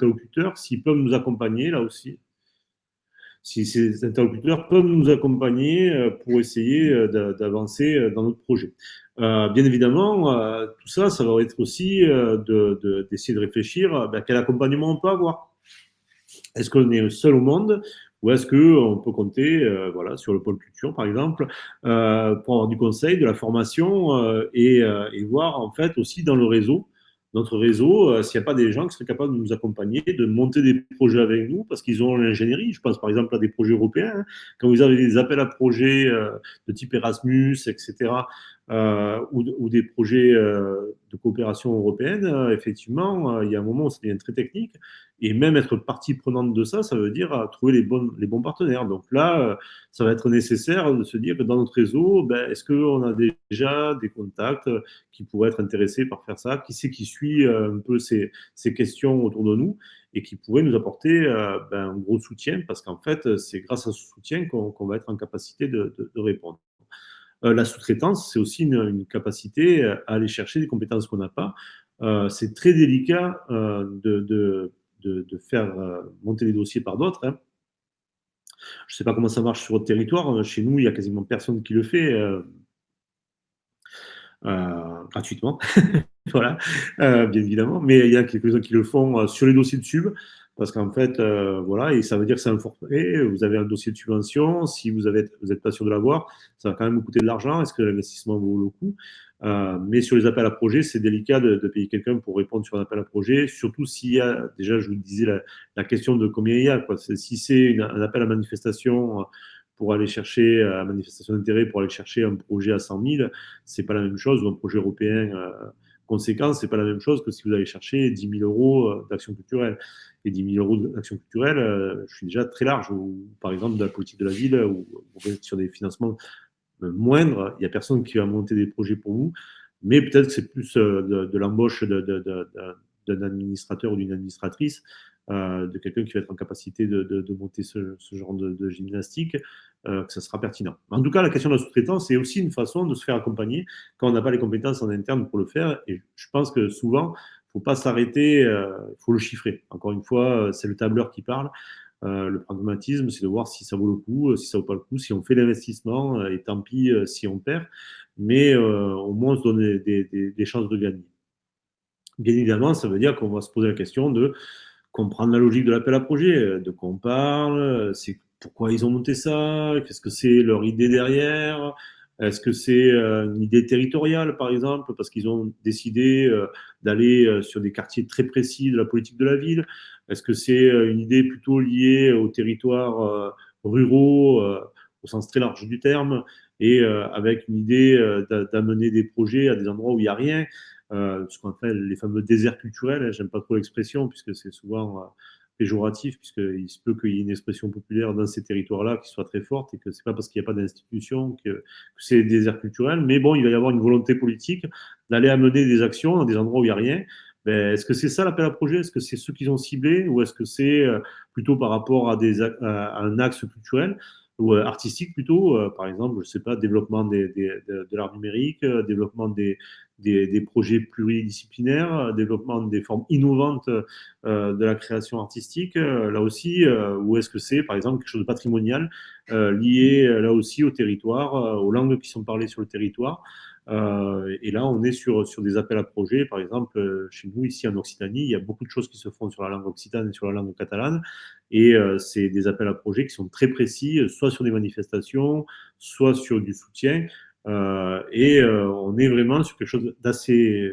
interlocuteurs, s'ils peuvent nous accompagner là aussi, si ces interlocuteurs peuvent nous accompagner pour essayer d'avancer dans notre projet. Bien évidemment, tout ça, ça va être aussi d'essayer de réfléchir à quel accompagnement on peut avoir. Est-ce qu'on est seul au monde ou est-ce qu'on peut compter voilà, sur le pôle culture, par exemple, pour avoir du conseil, de la formation et voir en fait aussi dans le réseau, notre réseau, s'il n'y a pas des gens qui seraient capables de nous accompagner, de monter des projets avec nous, parce qu'ils ont l'ingénierie. Je pense par exemple à des projets européens. Hein. Quand vous avez des appels à projets de type Erasmus, etc., ou des projets de coopération européenne, effectivement, il y a un moment où ça devient très technique. Et même être partie prenante de ça, ça veut dire trouver les bons partenaires. Donc là, ça va être nécessaire de se dire que dans notre réseau, ben, est-ce qu'on a déjà des contacts qui pourraient être intéressés par faire ça? Qui c'est qui suit un peu ces questions autour de nous et qui pourrait nous apporter ben, un gros soutien parce qu'en fait, c'est grâce à ce soutien qu'on va être en capacité de répondre. La sous-traitance, c'est aussi une capacité à aller chercher des compétences qu'on n'a pas. C'est très délicat de faire monter les dossiers par d'autres. Hein. Je ne sais pas comment ça marche sur votre territoire. Chez nous, il y a quasiment personne qui le fait gratuitement. Voilà, bien évidemment. Mais il y a quelques-uns qui le font sur les dossiers de sub, parce qu'en fait, voilà, et ça veut dire que c'est un forfait. Vous avez un dossier de subvention. Si vous n'êtes pas sûr de l'avoir, ça va quand même vous coûter de l'argent. Est-ce que l'investissement vaut le coup? Mais sur les appels à projets, c'est délicat de payer quelqu'un pour répondre sur un appel à projet, surtout s'il y a, déjà, je vous disais, la question de combien il y a. Quoi. Si c'est un appel à manifestation pour aller chercher, à manifestation d'intérêt, pour aller chercher un projet à 100 000, c'est pas la même chose, ou un projet européen conséquent, c'est pas la même chose que si vous allez chercher 10 000 euros d'action culturelle. Et 10 000 euros d'action culturelle, je suis déjà très large, ou par exemple de la politique de la ville, ou sur des financements moindres, il n'y a personne qui va monter des projets pour vous, mais peut-être que c'est plus de l'embauche d'un administrateur ou d'une administratrice, de quelqu'un qui va être en capacité de monter ce genre de gymnastique, que ça sera pertinent. En tout cas, la question de la sous-traitance, c'est aussi une façon de se faire accompagner quand on n'a pas les compétences en interne pour le faire. Et je pense que souvent, il ne faut pas s'arrêter, il faut le chiffrer. Encore une fois, c'est le tableur qui parle. Le pragmatisme, c'est de voir si ça vaut le coup, si ça vaut pas le coup, si on fait l'investissement, et tant pis si on perd, mais au moins on se donne des chances de gagner. Bien évidemment, ça veut dire qu'on va se poser la question de comprendre la logique de l'appel à projet, de quoi on parle, c'est pourquoi ils ont monté ça, qu'est-ce que c'est leur idée derrière, est-ce que c'est une idée territoriale, par exemple, parce qu'ils ont décidé d'aller sur des quartiers très précis de la politique de la ville, est-ce que c'est une idée plutôt liée aux territoires ruraux, au sens très large du terme, et avec une idée d'amener des projets à des endroits où il n'y a rien, ce qu'on appelle les fameux déserts culturels. Hein, j'aime pas trop l'expression puisque c'est souvent péjoratif, puisqu'il se peut qu'il y ait une expression populaire dans ces territoires-là qui soit très forte et que c'est pas parce qu'il n'y a pas d'institution que c'est des déserts culturels. Mais bon, il va y avoir une volonté politique d'aller amener des actions dans des endroits où il n'y a rien. Ben, est-ce que c'est ça l'appel à projet? Est-ce que c'est ceux qu'ils ont ciblés ou est-ce que c'est plutôt par rapport à un axe culturel ou artistique plutôt, par exemple, je sais pas, développement de l'art numérique, développement des projets pluridisciplinaires, développement des formes innovantes de la création artistique, là aussi, ou est-ce que c'est, par exemple, quelque chose de patrimonial lié, là aussi, au territoire, aux langues qui sont parlées sur le territoire. Et là, on est sur des appels à projets. Par exemple, chez nous, ici en Occitanie, il y a beaucoup de choses qui se font sur la langue occitane et sur la langue catalane. Et c'est des appels à projets qui sont très précis, soit sur des manifestations, soit sur du soutien. On est vraiment sur quelque chose d'assez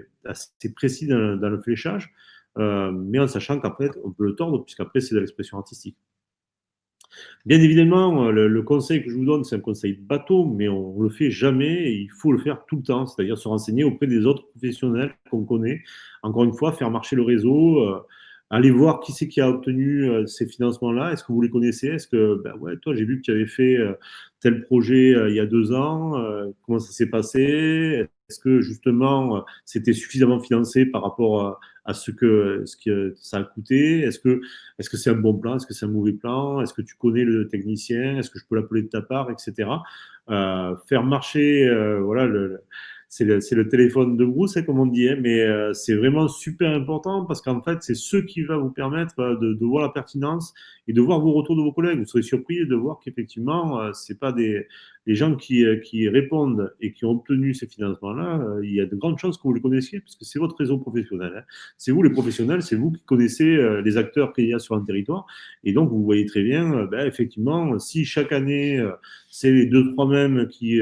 précis dans le fléchage, mais en sachant qu'après, on peut le tordre, puisqu'après, c'est de l'expression artistique. Bien évidemment, le conseil que je vous donne, c'est un conseil bateau, mais on ne le fait jamais et il faut le faire tout le temps, c'est-à-dire se renseigner auprès des autres professionnels qu'on connaît. Encore une fois, faire marcher le réseau, aller voir qui c'est qui a obtenu ces financements-là. Est-ce que vous les connaissez? Est-ce que, ben ouais, toi, j'ai vu que tu avais fait tel projet il y a 2 ans. Comment ça s'est passé? Est-ce que justement c'était suffisamment financé par rapport à ce que ça a coûté? Est-ce que c'est un bon plan? Est-ce que c'est un mauvais plan? Est-ce que tu connais le technicien? Est-ce que je peux l'appeler de ta part, etc. Faire marcher voilà, c'est le téléphone de brousse, hein, comme on dit, hein, mais c'est vraiment super important parce qu'en fait, c'est ce qui va vous permettre de voir la pertinence et de voir vos retours de vos collègues. Vous serez surpris de voir qu'effectivement, c'est pas les gens qui répondent et qui ont obtenu ces financements-là, il y a de grandes chances que vous les connaissiez parce que c'est votre réseau professionnel, hein. C'est vous les professionnels, c'est vous qui connaissez les acteurs qu'il y a sur un territoire. Et donc, vous voyez très bien, ben, effectivement, si chaque année, c'est les deux, trois mêmes qui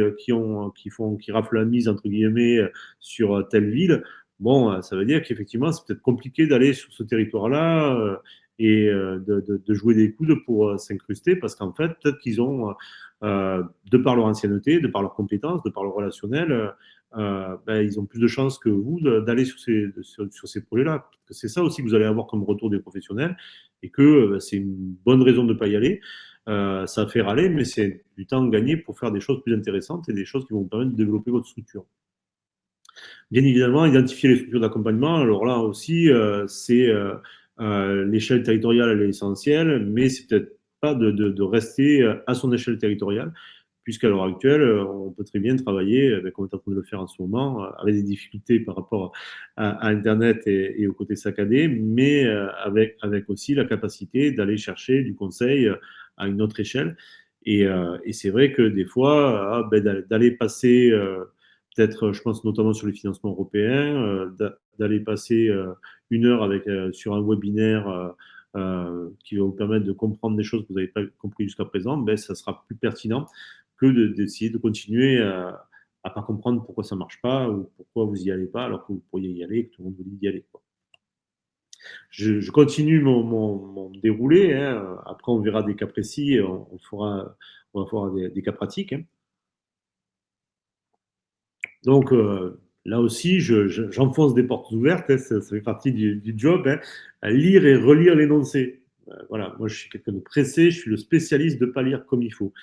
raflent la mise, entre guillemets, sur telle ville, bon, ça veut dire qu'effectivement, c'est peut-être compliqué d'aller sur ce territoire-là et de jouer des coudes pour s'incruster parce qu'en fait, peut-être qu'ils ont, de par leur ancienneté, de par leurs compétences, de par leur relationnel, ben, ils ont plus de chances que vous d'aller sur ces projets-là. C'est ça aussi que vous allez avoir comme retour des professionnels et que ben, c'est une bonne raison de ne pas y aller. Ça fait râler, mais c'est du temps gagné pour faire des choses plus intéressantes et des choses qui vont vous permettre de développer votre structure. Bien évidemment, identifier les structures d'accompagnement. Alors là aussi, c'est l'échelle territoriale, elle est essentielle, mais c'est peut-être pas de rester à son échelle territoriale, puisqu'à l'heure actuelle, on peut très bien travailler, comme on est en train de le faire en ce moment, avec des difficultés par rapport à Internet et au côté saccadé, mais avec aussi la capacité d'aller chercher du conseil à une autre échelle. Et c'est vrai que des fois, ben, d'aller passer peut-être, je pense notamment sur les financements européens, d'aller passer une heure sur un webinaire qui va vous permettre de comprendre des choses que vous n'avez pas compris jusqu'à présent, ben, ça sera plus pertinent que d'essayer de continuer à pas comprendre pourquoi ça marche pas ou pourquoi vous y allez pas alors que vous pourriez y aller et que tout le monde vous dit d'y aller, quoi. Je continue mon déroulé, hein. Après, on verra des cas précis, on va faire des cas pratiques, hein. Donc là aussi, j'enfonce des portes ouvertes, hein, ça fait partie du job, hein, à lire et relire l'énoncé. Voilà, moi je suis quelqu'un de pressé, je suis le spécialiste de ne pas lire comme il faut.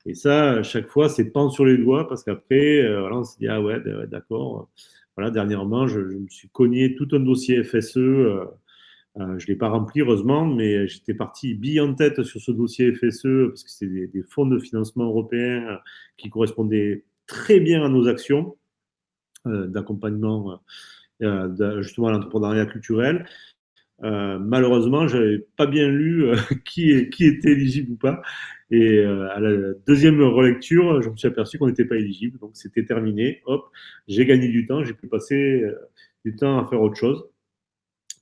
Et ça, à chaque fois, c'est pan sur les doigts parce qu'après, voilà, on se dit, ah ouais, ouais, d'accord. Voilà, dernièrement, je me suis cogné tout un dossier FSE. Je ne l'ai pas rempli, heureusement, mais j'étais parti bille en tête sur ce dossier FSE parce que c'était des fonds de financement européens qui correspondaient très bien à nos actions d'accompagnement justement à l'entrepreneuriat culturel. Malheureusement, je n'avais pas bien lu qui était éligible ou pas. Et à la deuxième relecture, je me suis aperçu qu'on n'était pas éligible. Donc c'était terminé. Hop, j'ai gagné du temps. J'ai pu passer du temps à faire autre chose.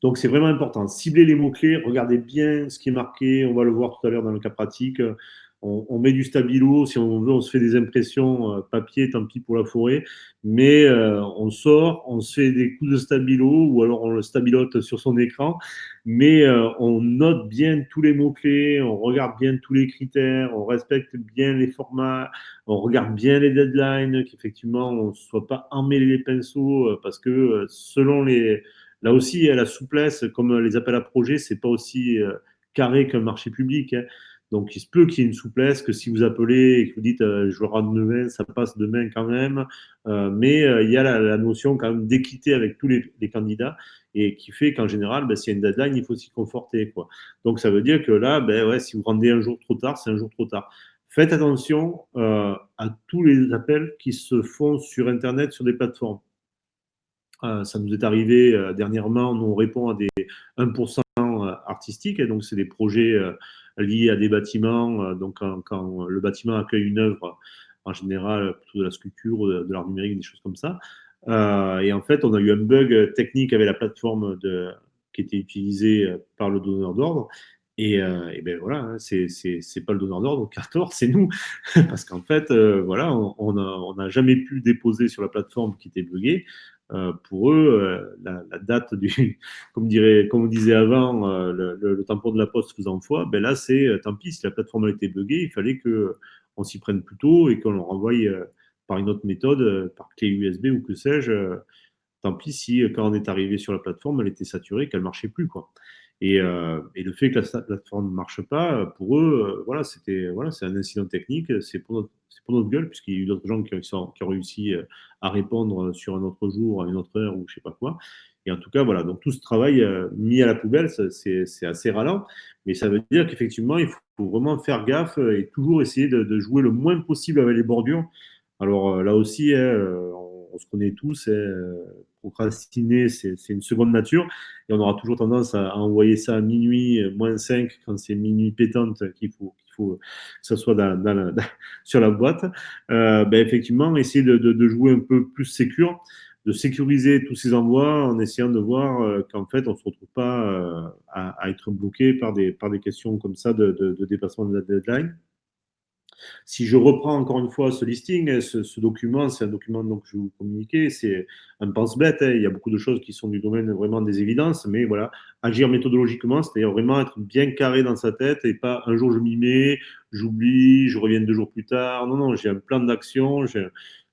Donc c'est vraiment important. Cibler les mots-clés, regardez bien ce qui est marqué. On va le voir tout à l'heure dans le cas pratique. On met du stabilo, si on veut, on se fait des impressions papier, tant pis pour la forêt, mais on sort, on se fait des coups de stabilo ou alors on le stabilote sur son écran, mais on note bien tous les mots-clés, on regarde bien tous les critères, on respecte bien les formats, on regarde bien les deadlines, qu'effectivement on ne soit pas emmêlé les pinceaux, parce que selon les là aussi, la souplesse, comme les appels à projets, c'est pas aussi carré qu'un marché public, hein. Donc, il se peut qu'il y ait une souplesse, que si vous appelez et que vous dites je le rends demain, ça passe demain quand même. Mais il y a la notion quand même d'équité avec tous les candidats et qui fait qu'en général, ben, s'il y a une deadline, il faut s'y conforter, quoi. Donc, ça veut dire que là, ben, ouais, si vous rendez un jour trop tard, c'est un jour trop tard. Faites attention à tous les appels qui se font sur Internet, sur des plateformes. Ça nous est arrivé dernièrement, nous on répond à des 1% artistiques, et donc c'est des projets liés à des bâtiments. Donc quand le bâtiment accueille une œuvre, en général plutôt de la sculpture, de l'art numérique, des choses comme ça. Et en fait, on a eu un bug technique avec la plateforme qui était utilisée par le donneur d'ordre. Et ben voilà, hein, c'est pas le donneur d'ordre qui a tort, c'est nous, parce qu'en fait, voilà, on n'a jamais pu déposer sur la plateforme qui était buggée. Pour eux, la date du, comme on disait avant, le tampon de la poste faisant foi, ben là c'est tant pis si la plateforme a été buggée, il fallait que on s'y prenne plus tôt et qu'on le renvoie par une autre méthode, par clé USB ou que sais-je. Tant pis si quand on est arrivé sur la plateforme, elle était saturée, qu'elle marchait plus, quoi. Et le fait que la plateforme ne marche pas, pour eux, voilà, c'est un incident technique, c'est pour notre gueule, puisqu'il y a eu d'autres gens qui ont réussi à répondre sur un autre jour, à une autre heure, ou je sais pas quoi. Et en tout cas, voilà, donc tout ce travail mis à la poubelle, c'est assez ralent, mais ça veut dire qu'effectivement, il faut vraiment faire gaffe et toujours essayer de jouer le moins possible avec les bordures. Alors là aussi, hein, on se connaît tous, procrastiner, c'est une seconde nature, et on aura toujours tendance à envoyer ça à minuit, moins 5 quand c'est minuit pétante, qu'il faut que ça soit sur la boîte. Ben effectivement, essayer de jouer un peu plus sécure, de sécuriser tous ces envois en essayant de voir qu'en fait, on ne se retrouve pas à être bloqué par des questions comme ça de dépassement de la deadline. Si je reprends encore une fois ce listing, ce document, c'est un document donc, que je vais vous communiquer, c'est un pense-bête. Il y a beaucoup de choses qui sont du domaine vraiment des évidences, mais voilà, agir méthodologiquement, c'est-à-dire vraiment être bien carré dans sa tête et pas un jour je m'y mets, j'oublie, je reviens 2 jours plus tard. Non, non, j'ai un plan d'action.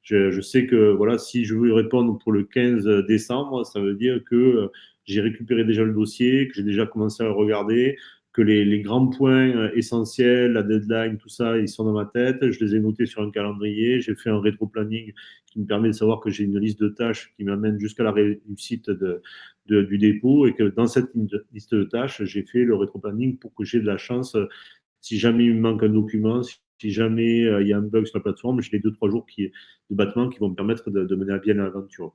Je sais que voilà, si je veux répondre pour le 15 décembre, ça veut dire que j'ai récupéré déjà le dossier, que j'ai déjà commencé à le regarder, que les grands points essentiels, la deadline, tout ça, ils sont dans ma tête. Je les ai notés sur un calendrier. J'ai fait un rétro-planning qui me permet de savoir que j'ai une liste de tâches qui m'amène jusqu'à la réussite du dépôt et que dans cette liste de tâches, j'ai fait le rétro-planning pour que j'ai de la chance. Si jamais il me manque un document, si jamais il y a un bug sur la plateforme, j'ai les 2-3 jours de battement qui vont me permettre de mener à bien l'aventure.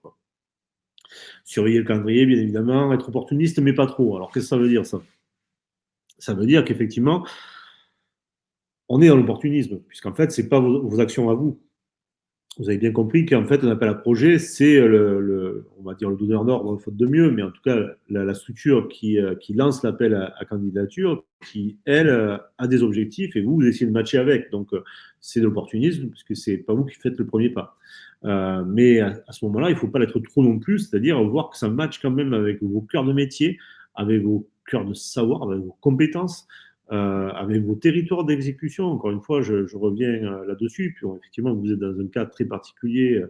Surveiller le calendrier, bien évidemment, être opportuniste, mais pas trop. Alors, qu'est-ce que ça veut dire, ça? Ça veut dire qu'effectivement, on est dans l'opportunisme, puisqu'en fait, ce n'est pas vos actions à vous. Vous avez bien compris qu'en fait, un appel à projet, c'est on va dire le donneur d'ordre, faute de mieux, mais en tout cas, la structure qui lance l'appel à candidature, qui, elle, a des objectifs et vous essayez de matcher avec. Donc, c'est de l'opportunisme, puisque ce n'est pas vous qui faites le premier pas. Mais à ce moment-là, il ne faut pas l'être trop non plus, c'est-à-dire voir que ça matche quand même avec vos cœurs de métier, avec vos cœurs de savoir, avec vos compétences, avec vos territoires d'exécution. Encore une fois, je reviens là-dessus. Puis effectivement, vous êtes dans un cas très particulier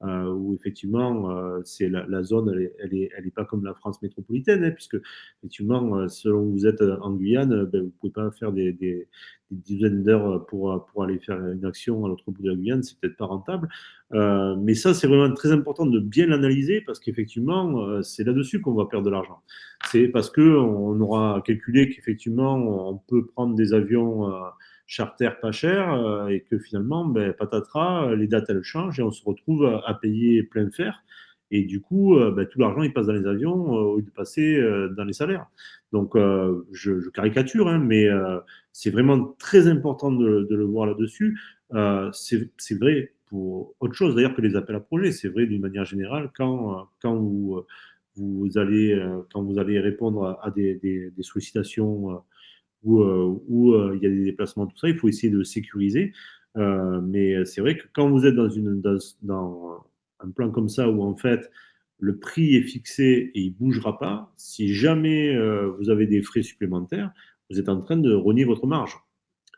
où effectivement, c'est la zone, elle est pas comme la France métropolitaine, hein, puisque effectivement, selon où vous êtes en Guyane, ben, vous pouvez pas faire des dizaines d'heures pour aller faire une action à l'autre bout de la Guyane, c'est peut-être pas rentable. Mais ça, c'est vraiment très important de bien l'analyser parce qu'effectivement, c'est là-dessus qu'on va perdre de l'argent. C'est parce qu'on aura calculé qu'effectivement, on peut prendre des avions charter pas chers et que finalement, ben, patatras, les dates elles changent et on se retrouve à payer plein de fer. Et du coup, ben, tout l'argent il passe dans les avions au lieu de passer dans les salaires. Donc, je caricature, hein, mais c'est vraiment très important de le voir là-dessus. C'est vrai pour autre chose d'ailleurs que les appels à projets. C'est vrai d'une manière générale quand vous allez répondre à des sollicitations où il y a des déplacements, tout ça, il faut essayer de sécuriser. Mais c'est vrai que quand vous êtes dans un plan comme ça où en fait le prix est fixé et il ne bougera pas, si jamais vous avez des frais supplémentaires, vous êtes en train de rogner votre marge.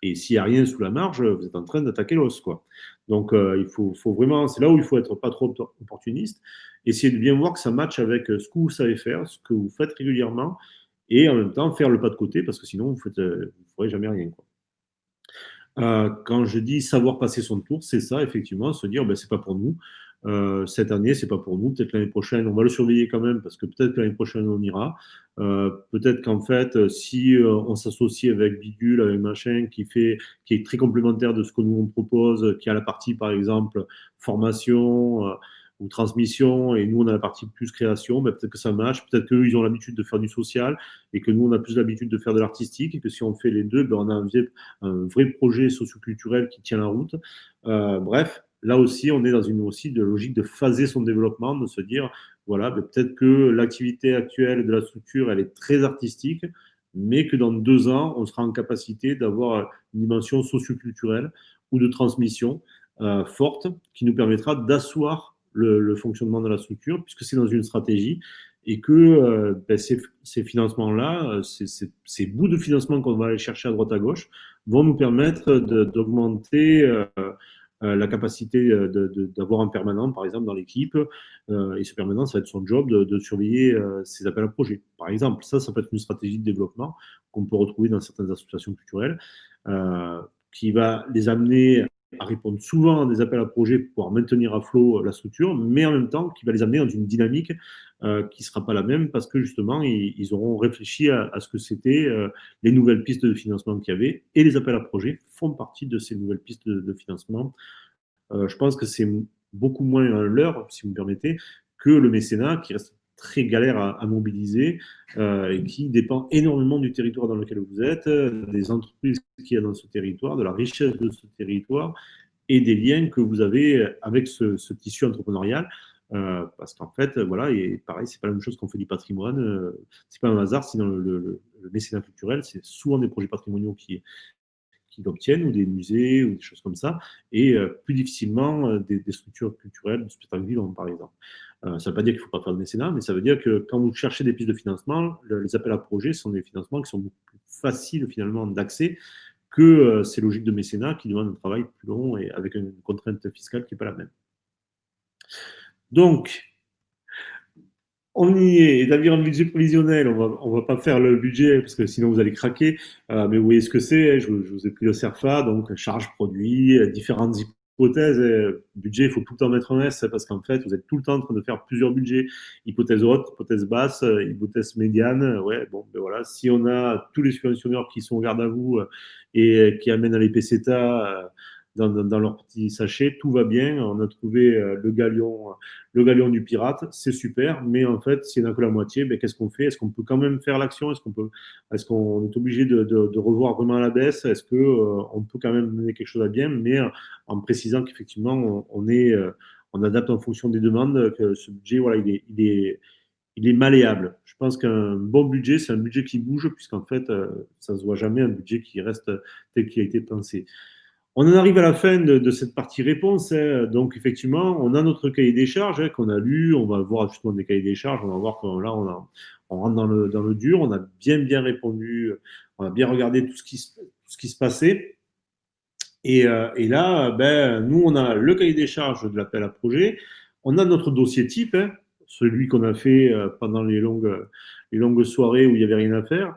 Et s'il n'y a rien sous la marge, vous êtes en train d'attaquer l'os, quoi. Donc, il faut vraiment, c'est là où il faut être pas trop opportuniste, essayer de bien voir que ça matche avec ce que vous savez faire, ce que vous faites régulièrement, et en même temps faire le pas de côté, parce que sinon, vous ne ferez jamais rien, quoi. Quand je dis savoir passer son tour, c'est ça, effectivement, se dire, ben, c'est pas pour nous. Cette année, c'est pas pour nous. Peut-être l'année prochaine, on va le surveiller quand même, parce que peut-être que l'année prochaine, on ira. Peut-être qu'en fait, si on s'associe avec Bidule, avec machin, qui est très complémentaire de ce que nous on propose, qui a la partie, par exemple, formation ou transmission, et nous, on a la partie plus création, ben, peut-être que ça marche. Peut-être qu'eux, ils ont l'habitude de faire du social, et que nous, on a plus l'habitude de faire de l'artistique, et que si on fait les deux, ben, on a un vrai projet socioculturel qui tient la route. Bref, là aussi, on est dans une aussi de logique de phaser son développement, de se dire, voilà, peut-être que l'activité actuelle de la structure, elle est très artistique, mais que dans 2 ans, on sera en capacité d'avoir une dimension socioculturelle ou de transmission forte qui nous permettra d'asseoir le fonctionnement de la structure, puisque c'est dans une stratégie et que ben, ces financements-là, ces bouts de financement qu'on va aller chercher à droite à gauche, vont nous permettre d'augmenter la capacité d'avoir un permanent, par exemple, dans l'équipe. Et ce permanent, ça va être son job de surveiller ces appels à projets. Par exemple, ça peut être une stratégie de développement qu'on peut retrouver dans certaines associations culturelles, qui va les amener à répondre souvent à des appels à projets pour pouvoir maintenir à flot la structure, mais en même temps qui va les amener dans une dynamique qui ne sera pas la même parce que justement, ils auront réfléchi à ce que c'était les nouvelles pistes de financement qu'il y avait et les appels à projets font partie de ces nouvelles pistes de financement. Je pense que c'est beaucoup moins un leurre, si vous me permettez, que le mécénat qui reste très galère à mobiliser et qui dépend énormément du territoire dans lequel vous êtes, des entreprises qu'il y a dans ce territoire, de la richesse de ce territoire et des liens que vous avez avec ce tissu entrepreneurial. Parce qu'en fait, voilà, et pareil, c'est pas la même chose qu'on fait du patrimoine. C'est pas un hasard, sinon le mécénat culturel, c'est souvent des projets patrimoniaux qui l'obtiennent, ou des musées, ou des choses comme ça, et plus difficilement des structures culturelles, du spectacle vivant, par exemple. Ça ne veut pas dire qu'il ne faut pas faire de mécénat, mais ça veut dire que quand vous cherchez des pistes de financement, les appels à projets sont des financements qui sont beaucoup plus faciles finalement d'accès que ces logiques de mécénat qui demandent un travail plus long et avec une contrainte fiscale qui n'est pas la même. Donc, on y est. Établir un budget prévisionnel, on va pas faire le budget parce que sinon vous allez craquer. Mais vous voyez ce que c'est. Je vous ai pris le CERFA, donc charge produit, différentes hypothèses. Budget, il faut tout le temps mettre un S parce qu'en fait, vous êtes tout le temps en train de faire plusieurs budgets. Hypothèse haute, hypothèse basse, hypothèse médiane. Ouais, bon, ben voilà. Si on a tous les subventionneurs qui sont au garde à vous et qui amènent à l'EPCETA dans leur petit sachet, tout va bien. On a trouvé le galion du pirate, c'est super, mais en fait, s'il n'y en a que la moitié, ben, qu'est-ce qu'on fait? Est-ce qu'on peut quand même faire l'action? Est-ce qu'on est obligé de revoir vraiment à la baisse? Est-ce que on peut quand même mener quelque chose à bien, mais en précisant qu'effectivement, on adapte en fonction des demandes, que ce budget, voilà, il est malléable. Je pense qu'un bon budget, c'est un budget qui bouge, puisqu'en fait, ça ne se voit jamais un budget qui reste tel qu'il a été pensé. On en arrive à la fin de cette partie réponse, hein. Donc, effectivement, on a notre cahier des charges hein, qu'on a lu. On va voir justement des cahiers des charges. On va voir que là, on rentre dans le dur. On a bien répondu. On a bien regardé tout ce qui se passait. Et là, ben, nous, on a le cahier des charges de l'appel à projet. On a notre dossier type, hein, celui qu'on a fait pendant les longues soirées où il n'y avait rien à faire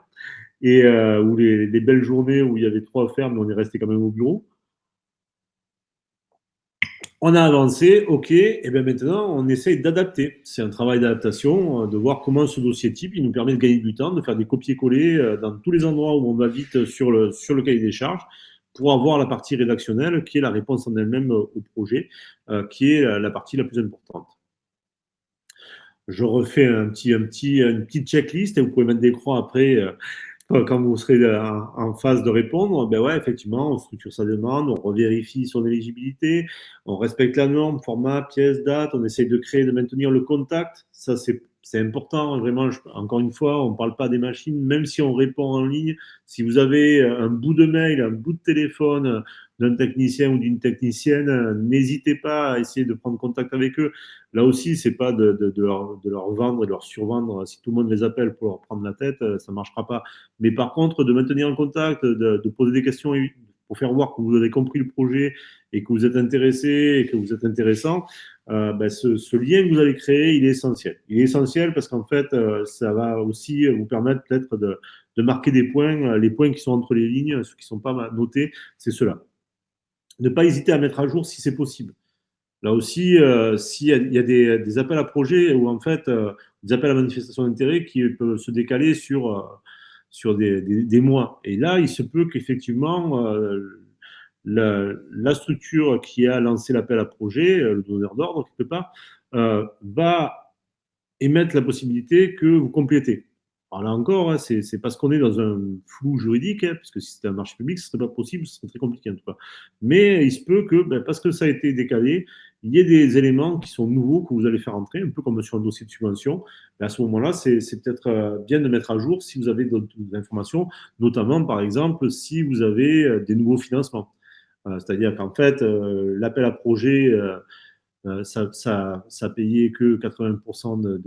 et ou les belles journées où il y avait trop à faire, mais on est resté quand même au bureau. On a avancé, ok, et bien maintenant on essaye d'adapter. C'est un travail d'adaptation, de voir comment ce dossier type il nous permet de gagner du temps, de faire des copier-coller dans tous les endroits où on va vite sur le cahier des charges pour avoir la partie rédactionnelle qui est la réponse en elle-même au projet, qui est la partie la plus importante. Je refais une petite checklist et vous pouvez mettre des croix après quand vous serez en phase de répondre, ben ouais, effectivement, on structure sa demande, on revérifie son éligibilité, on respecte la norme, format, pièce, date, on essaye de créer, de maintenir le contact. Ça, c'est important. Vraiment, encore une fois, on ne parle pas des machines, même si on répond en ligne. Si vous avez un bout de mail, un bout de téléphone d'un technicien ou d'une technicienne, n'hésitez pas à essayer de prendre contact avec eux. Là aussi, c'est pas de leur vendre et de leur survendre. Si tout le monde les appelle pour leur prendre la tête, ça ne marchera pas. Mais par contre, de maintenir en contact, de poser des questions pour faire voir que vous avez compris le projet et que vous êtes intéressé et que vous êtes intéressant, ben ce lien que vous allez créer, il est essentiel. Il est essentiel parce qu'en fait, ça va aussi vous permettre peut-être de marquer des points, les points qui sont entre les lignes, ceux qui ne sont pas notés, c'est cela. Ne pas hésiter à mettre à jour si c'est possible. Là aussi, s'il y a des appels à projets ou en fait des appels à manifestation d'intérêt qui peuvent se décaler sur des mois. Et là, il se peut qu'effectivement, la structure qui a lancé l'appel à projet, le donneur d'ordre quelque part, va émettre la possibilité que vous complétez. Alors là encore, hein, c'est parce qu'on est dans un flou juridique, hein, parce que si c'était un marché public, ce serait pas possible, ce serait très compliqué en tout cas. Mais il se peut que, ben, parce que ça a été décalé, il y ait des éléments qui sont nouveaux que vous allez faire entrer, un peu comme sur un dossier de subvention. Et à ce moment-là, c'est peut-être bien de mettre à jour si vous avez d'autres informations, notamment par exemple si vous avez des nouveaux financements. C'est-à-dire qu'en fait, l'appel à projet ça payait que 80%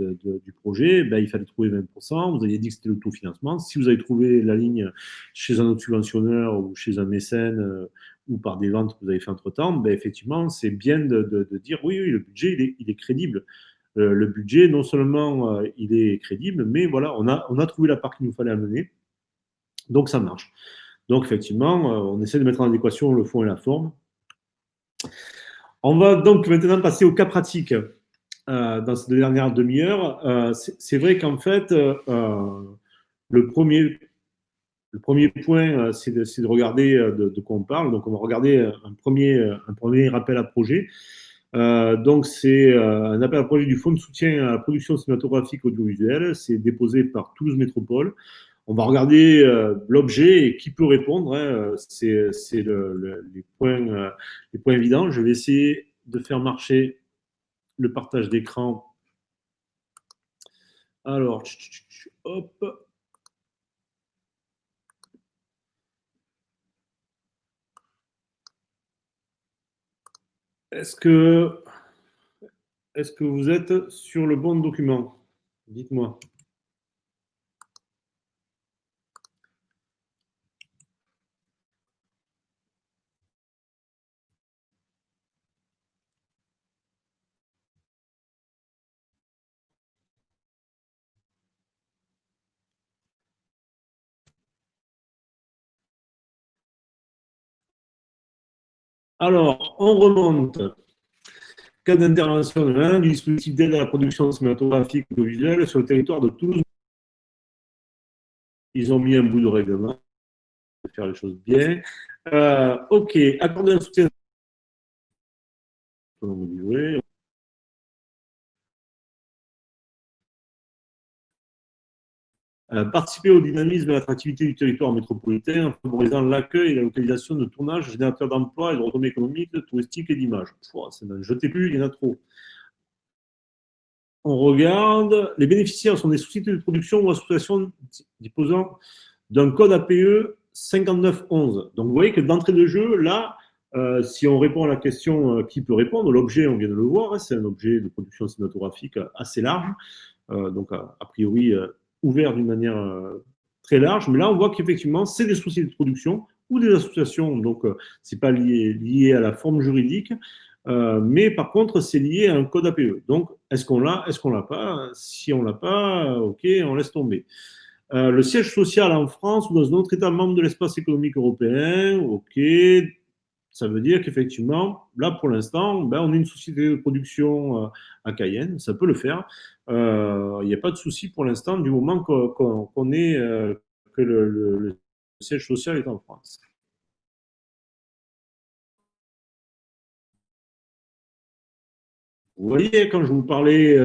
du projet, ben, il fallait trouver 20%. Vous aviez dit que c'était l'autofinancement. Si vous avez trouvé la ligne chez un autre subventionneur ou chez un mécène ou par des ventes que vous avez fait entre-temps, ben, effectivement, c'est bien de dire oui, le budget, il est crédible. Le budget, non seulement il est crédible, mais voilà, on a trouvé la part qu'il nous fallait amener, donc ça marche. Donc effectivement, on essaie de mettre en adéquation le fond et la forme. On va donc maintenant passer au cas pratique dans cette dernière demi-heure. C'est vrai qu'en fait, le premier, le premier point, c'est de regarder de quoi on parle. Donc, on va regarder un premier rappel à projet. Donc, c'est un appel à projet du Fonds de soutien à la production cinématographique audiovisuelle. C'est déposé par Toulouse Métropole. On va regarder l'objet et qui peut répondre, hein. C'est les points évidents. Je vais essayer de faire marcher le partage d'écran. Alors, hop. Est-ce que, est-ce que vous êtes sur le bon document? Dites-moi. Alors, on remonte. Cas d'intervention du dispositif d'aide à la production cinématographique audiovisuelle sur le territoire de Toulouse. Ils ont mis un bout de règlement pour faire les choses bien. Ok, accorder un soutien. Participer au dynamisme et à l'attractivité du territoire métropolitain en favorisant l'accueil et la localisation de tournages générateurs d'emplois et de retombées économiques, touristiques et d'images. Ça n'en jetez plus, il y en a trop. On regarde. Les bénéficiaires sont des sociétés de production ou associations disposant d'un code APE 5911. Donc vous voyez que d'entrée de jeu, là, si on répond à la question qui peut répondre, l'objet, on vient de le voir, hein, c'est un objet de production cinématographique assez large, donc a priori ouvert d'une manière très large, mais là on voit qu'effectivement c'est des sociétés de production ou des associations, donc c'est pas lié à la forme juridique, mais par contre c'est lié à un code APE. Donc est-ce qu'on l'a, est-ce qu'on l'a pas? Si on l'a pas, ok, on laisse tomber. Le siège social en France ou dans un autre État membre de l'espace économique européen, ok, ça veut dire qu'effectivement, là pour l'instant, ben, on est une société de production à Cayenne, ça peut le faire. Il n'y a pas de souci pour l'instant du moment qu'on est, que le siège social est en France. Vous voyez, quand je vous parlais,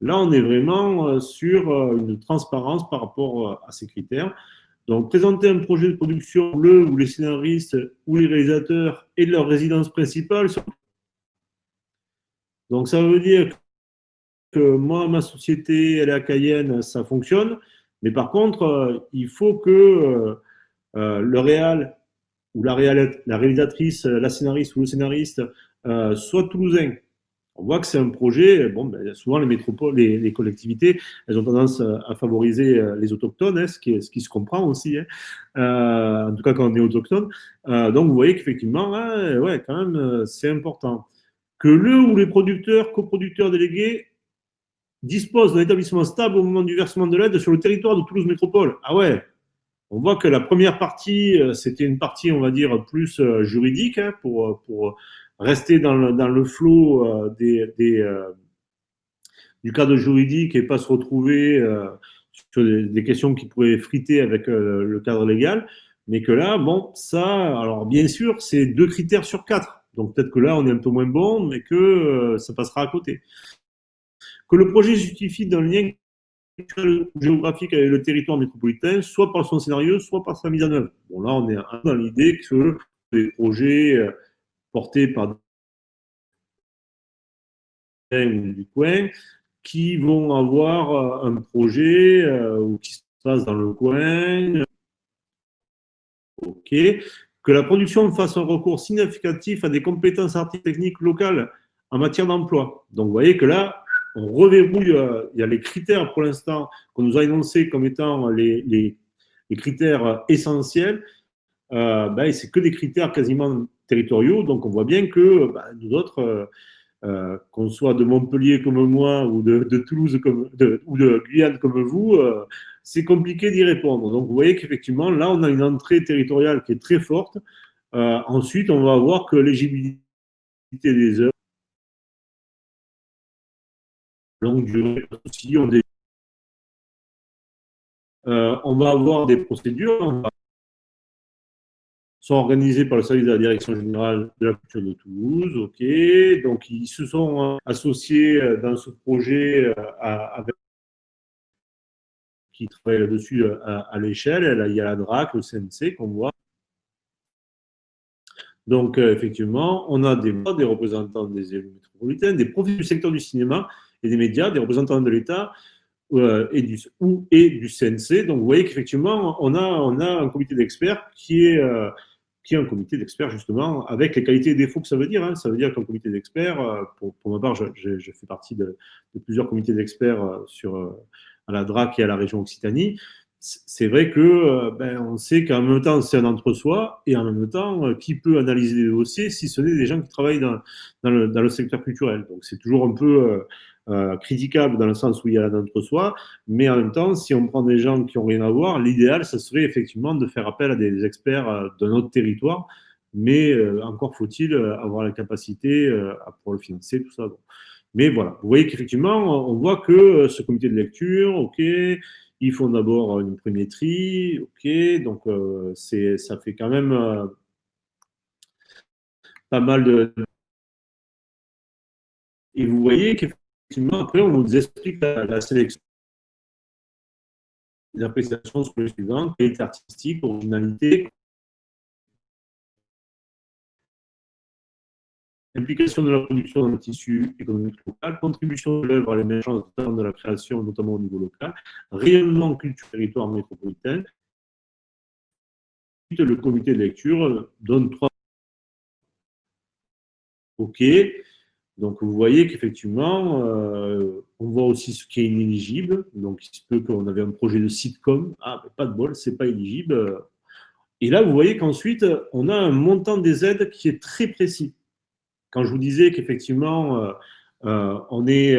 là on est vraiment sur une transparence par rapport à ces critères. Donc, présenter un projet de production, le ou les scénaristes ou les réalisateurs et leur résidence principale. Donc, ça veut dire que moi, ma société, elle est à Cayenne, ça fonctionne. Mais par contre, il faut que le réal ou la réalisatrice, la scénariste ou le scénariste soit toulousain. On voit que c'est un projet. Bon, ben, souvent les métropoles, les collectivités, elles ont tendance à favoriser les autochtones, hein, ce qui se comprend aussi, hein, en tout cas quand on est autochtone. Donc vous voyez qu'effectivement, hein, ouais, quand même, c'est important. Que le ou les producteurs, coproducteurs délégués disposent d'un établissement stable au moment du versement de l'aide sur le territoire de Toulouse Métropole. Ah ouais, on voit que la première partie, c'était une partie, on va dire, plus juridique, hein, pour rester dans le flot du cadre juridique et pas se retrouver sur des questions qui pourraient friter avec le cadre légal. Mais que là, bon, ça, alors bien sûr, c'est 2 critères sur 4. Donc peut-être que là, on est un peu moins bon, mais que ça passera à côté. Que le projet justifie d'un lien géographique avec le territoire métropolitain, soit par son scénario, soit par sa mise en œuvre. Bon, là, on est dans l'idée que les projets portés par des du coin qui vont avoir un projet ou qui se passe dans le coin, ok, que la production fasse un recours significatif à des compétences artistiques techniques locales en matière d'emploi. Donc, vous voyez que là, on reverrouille, il y a les critères pour l'instant qu'on nous a énoncés comme étant les critères essentiels, ben, c'est que des critères quasiment territoriaux, donc on voit bien que ben, nous autres, qu'on soit de Montpellier comme moi ou de Toulouse ou de Guyane comme vous, c'est compliqué d'y répondre. Donc vous voyez qu'effectivement, là, on a une entrée territoriale qui est très forte. Ensuite, on va voir que l'éligibilité des œuvres, longue durée, aussi, on va avoir des procédures, sont organisés par le service de la Direction générale de la culture de Toulouse. Ok, donc ils se sont associés dans ce projet avec qui travaillent là-dessus à l'échelle. Il y a la DRAC, le CNC qu'on voit. Donc, effectivement, on a des représentants des élus métropolitains, des profils du secteur du cinéma et des médias, des représentants de l'État et du CNC. Donc, vous voyez qu'effectivement, on a un comité d'experts qui est un comité d'experts justement avec les qualités et défauts que ça veut dire. Hein. Ça veut dire qu'un comité d'experts, pour ma part, je fais partie de plusieurs comités d'experts à la DRAC et à la région Occitanie. C'est vrai que on sait qu'en même temps c'est un entre-soi et en même temps qui peut analyser des dossiers si ce n'est des gens qui travaillent dans le secteur culturel. Donc c'est toujours un peu critiquable dans le sens où il y a l'entre-soi, mais en même temps, si on prend des gens qui n'ont rien à voir, l'idéal, ça serait effectivement de faire appel à des experts d'un autre territoire, mais encore faut-il avoir la capacité à pouvoir le financer, tout ça. Donc. Mais voilà, vous voyez qu'effectivement, on voit que ce comité de lecture, ok, ils font d'abord une premier tri, ok, donc ça fait quand même pas mal de. Et vous voyez qu'effectivement, après, on vous explique la sélection. Les appréciations sont les suivantes: qualité artistique, originalité, implication de la production dans le tissu économique local, contribution de l'œuvre à l'émergence de la création, notamment au niveau local, rayonnement culture territoire métropolitain. Le comité de lecture donne 3. OK. Donc, vous voyez qu'effectivement, on voit aussi ce qui est inéligible. Donc, il se peut qu'on avait un projet de sitcom. Ah, pas de bol, c'est pas éligible. Et là, vous voyez qu'ensuite, on a un montant des aides qui est très précis. Quand je vous disais qu'effectivement, on est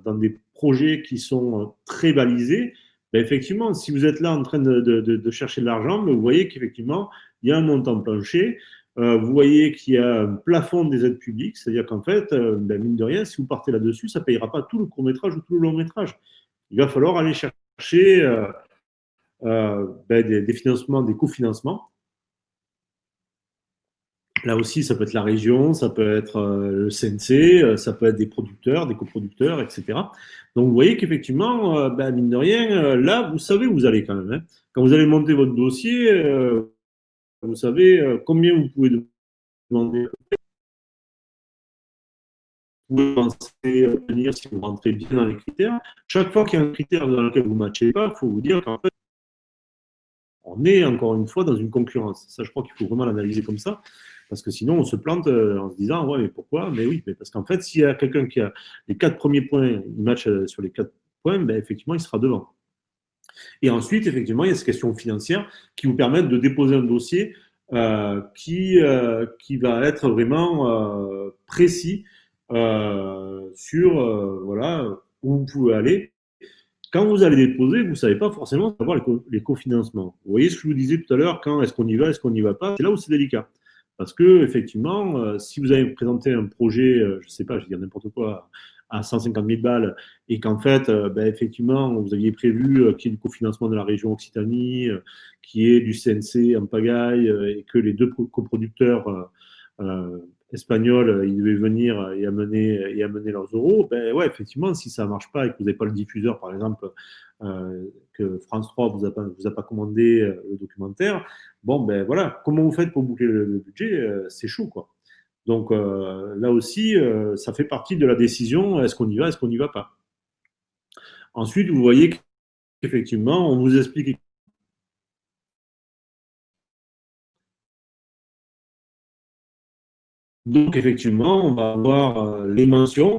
dans des projets qui sont très balisés, ben effectivement, si vous êtes là en train de chercher de l'argent, ben vous voyez qu'effectivement, il y a un montant plancher. Vous voyez qu'il y a un plafond des aides publiques, c'est-à-dire qu'en fait, ben mine de rien, si vous partez là-dessus, ça ne payera pas tout le court-métrage ou tout le long-métrage. Il va falloir aller chercher des financements, des cofinancements. Là aussi, ça peut être la région, ça peut être le CNC, ça peut être des producteurs, des coproducteurs, etc. Donc, vous voyez qu'effectivement, mine de rien, là, vous savez où vous allez quand même. Hein. Quand vous allez monter votre dossier, vous savez combien vous pouvez demander. Vous pouvez penser obtenir si vous rentrez bien dans les critères. Chaque fois qu'il y a un critère dans lequel vous ne matchez pas, il faut vous dire qu'en fait, on est encore une fois dans une concurrence. Ça, je crois qu'il faut vraiment l'analyser comme ça. Parce que sinon, on se plante en se disant, ouais, mais pourquoi? Mais oui, mais parce qu'en fait, s'il y a quelqu'un qui a les 4 premiers points, il match sur les 4 points, ben, effectivement, il sera devant. Et ensuite, effectivement, il y a ces questions financières qui vous permettent de déposer un dossier qui va être vraiment précis sur voilà, où vous pouvez aller. Quand vous allez déposer, vous ne savez pas forcément savoir les cofinancements. Vous voyez ce que je vous disais tout à l'heure, quand est-ce qu'on y va, est-ce qu'on n'y va pas, c'est là où c'est délicat. Parce que, effectivement, si vous avez présenté un projet, je ne sais pas, je vais dire n'importe quoi, à 150 000 balles, et qu'en fait, effectivement, vous aviez prévu qu'il y ait du cofinancement de la région Occitanie, qu'il y ait du CNC en pagaille, et que les deux coproducteurs espagnols, ils devaient venir et amener leurs euros, ben ouais, effectivement, si ça ne marche pas et que vous n'avez pas le diffuseur, par exemple, que France 3 vous a pas commandé le documentaire, bon, ben voilà, comment vous faites pour boucler le budget? C'est chaud, quoi. Donc là aussi, ça fait partie de la décision, est-ce qu'on y va, est-ce qu'on n'y va pas? Ensuite, vous voyez qu'effectivement, on vous explique. Donc effectivement, on va avoir les mentions,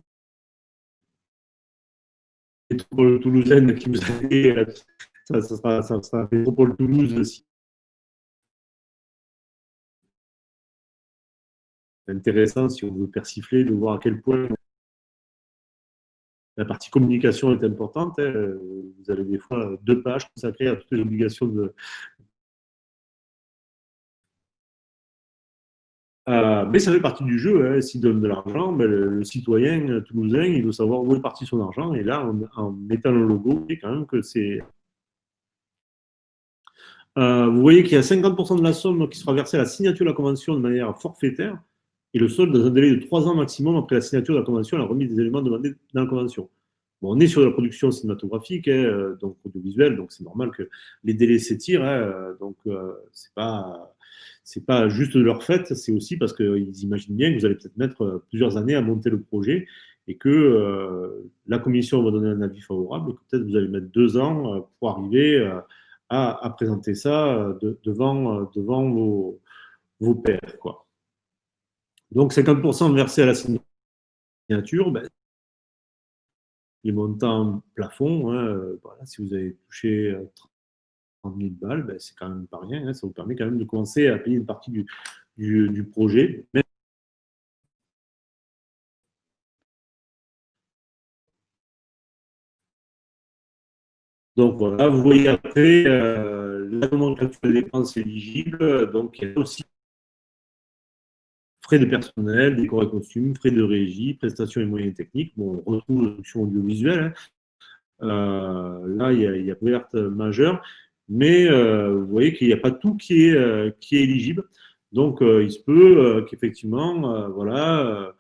les métropole toulousaine qui vous allez, ça sera métropole Toulouse aussi. C'est intéressant si on veut persifler de voir à quel point la partie communication est importante. Hein. Vous avez des fois 2 pages consacrées à toutes les obligations de. Mais ça fait partie du jeu. Hein. S'il donne de l'argent, le citoyen toulousain, il veut savoir où est parti son argent. Et là, en mettant le logo, c'est quand même que c'est. Vous voyez qu'il y a 50% de la somme qui sera versée à la signature de la convention de manière forfaitaire et le solde dans un délai de 3 ans maximum après la signature de la convention et la remise des éléments demandés dans la convention. Bon, on est sur la production cinématographique, hein, donc audiovisuelle, donc c'est normal que les délais s'étirent. Hein, donc c'est pas juste de leur fait, c'est aussi parce qu'ils imaginent bien que vous allez peut-être mettre plusieurs années à monter le projet et que la commission va donner un avis favorable et que peut-être vous allez mettre 2 ans pour arriver à présenter ça devant vos pairs, quoi. Donc 50% versés à la signature, ben, les montants plafond, hein, voilà, si vous avez touché 30 000 balles, ben, c'est quand même pas rien, hein, ça vous permet quand même de commencer à payer une partie du projet. Donc voilà, vous voyez après la nomenclature des dépenses éligibles, donc il y a aussi frais de personnel, décors et costumes, frais de régie, prestations et moyens techniques. Bon, on retrouve la production audiovisuelle, hein. Là, il y a perte majeure, mais vous voyez qu'il n'y a pas tout qui est éligible. Donc, il se peut qu'effectivement, voilà,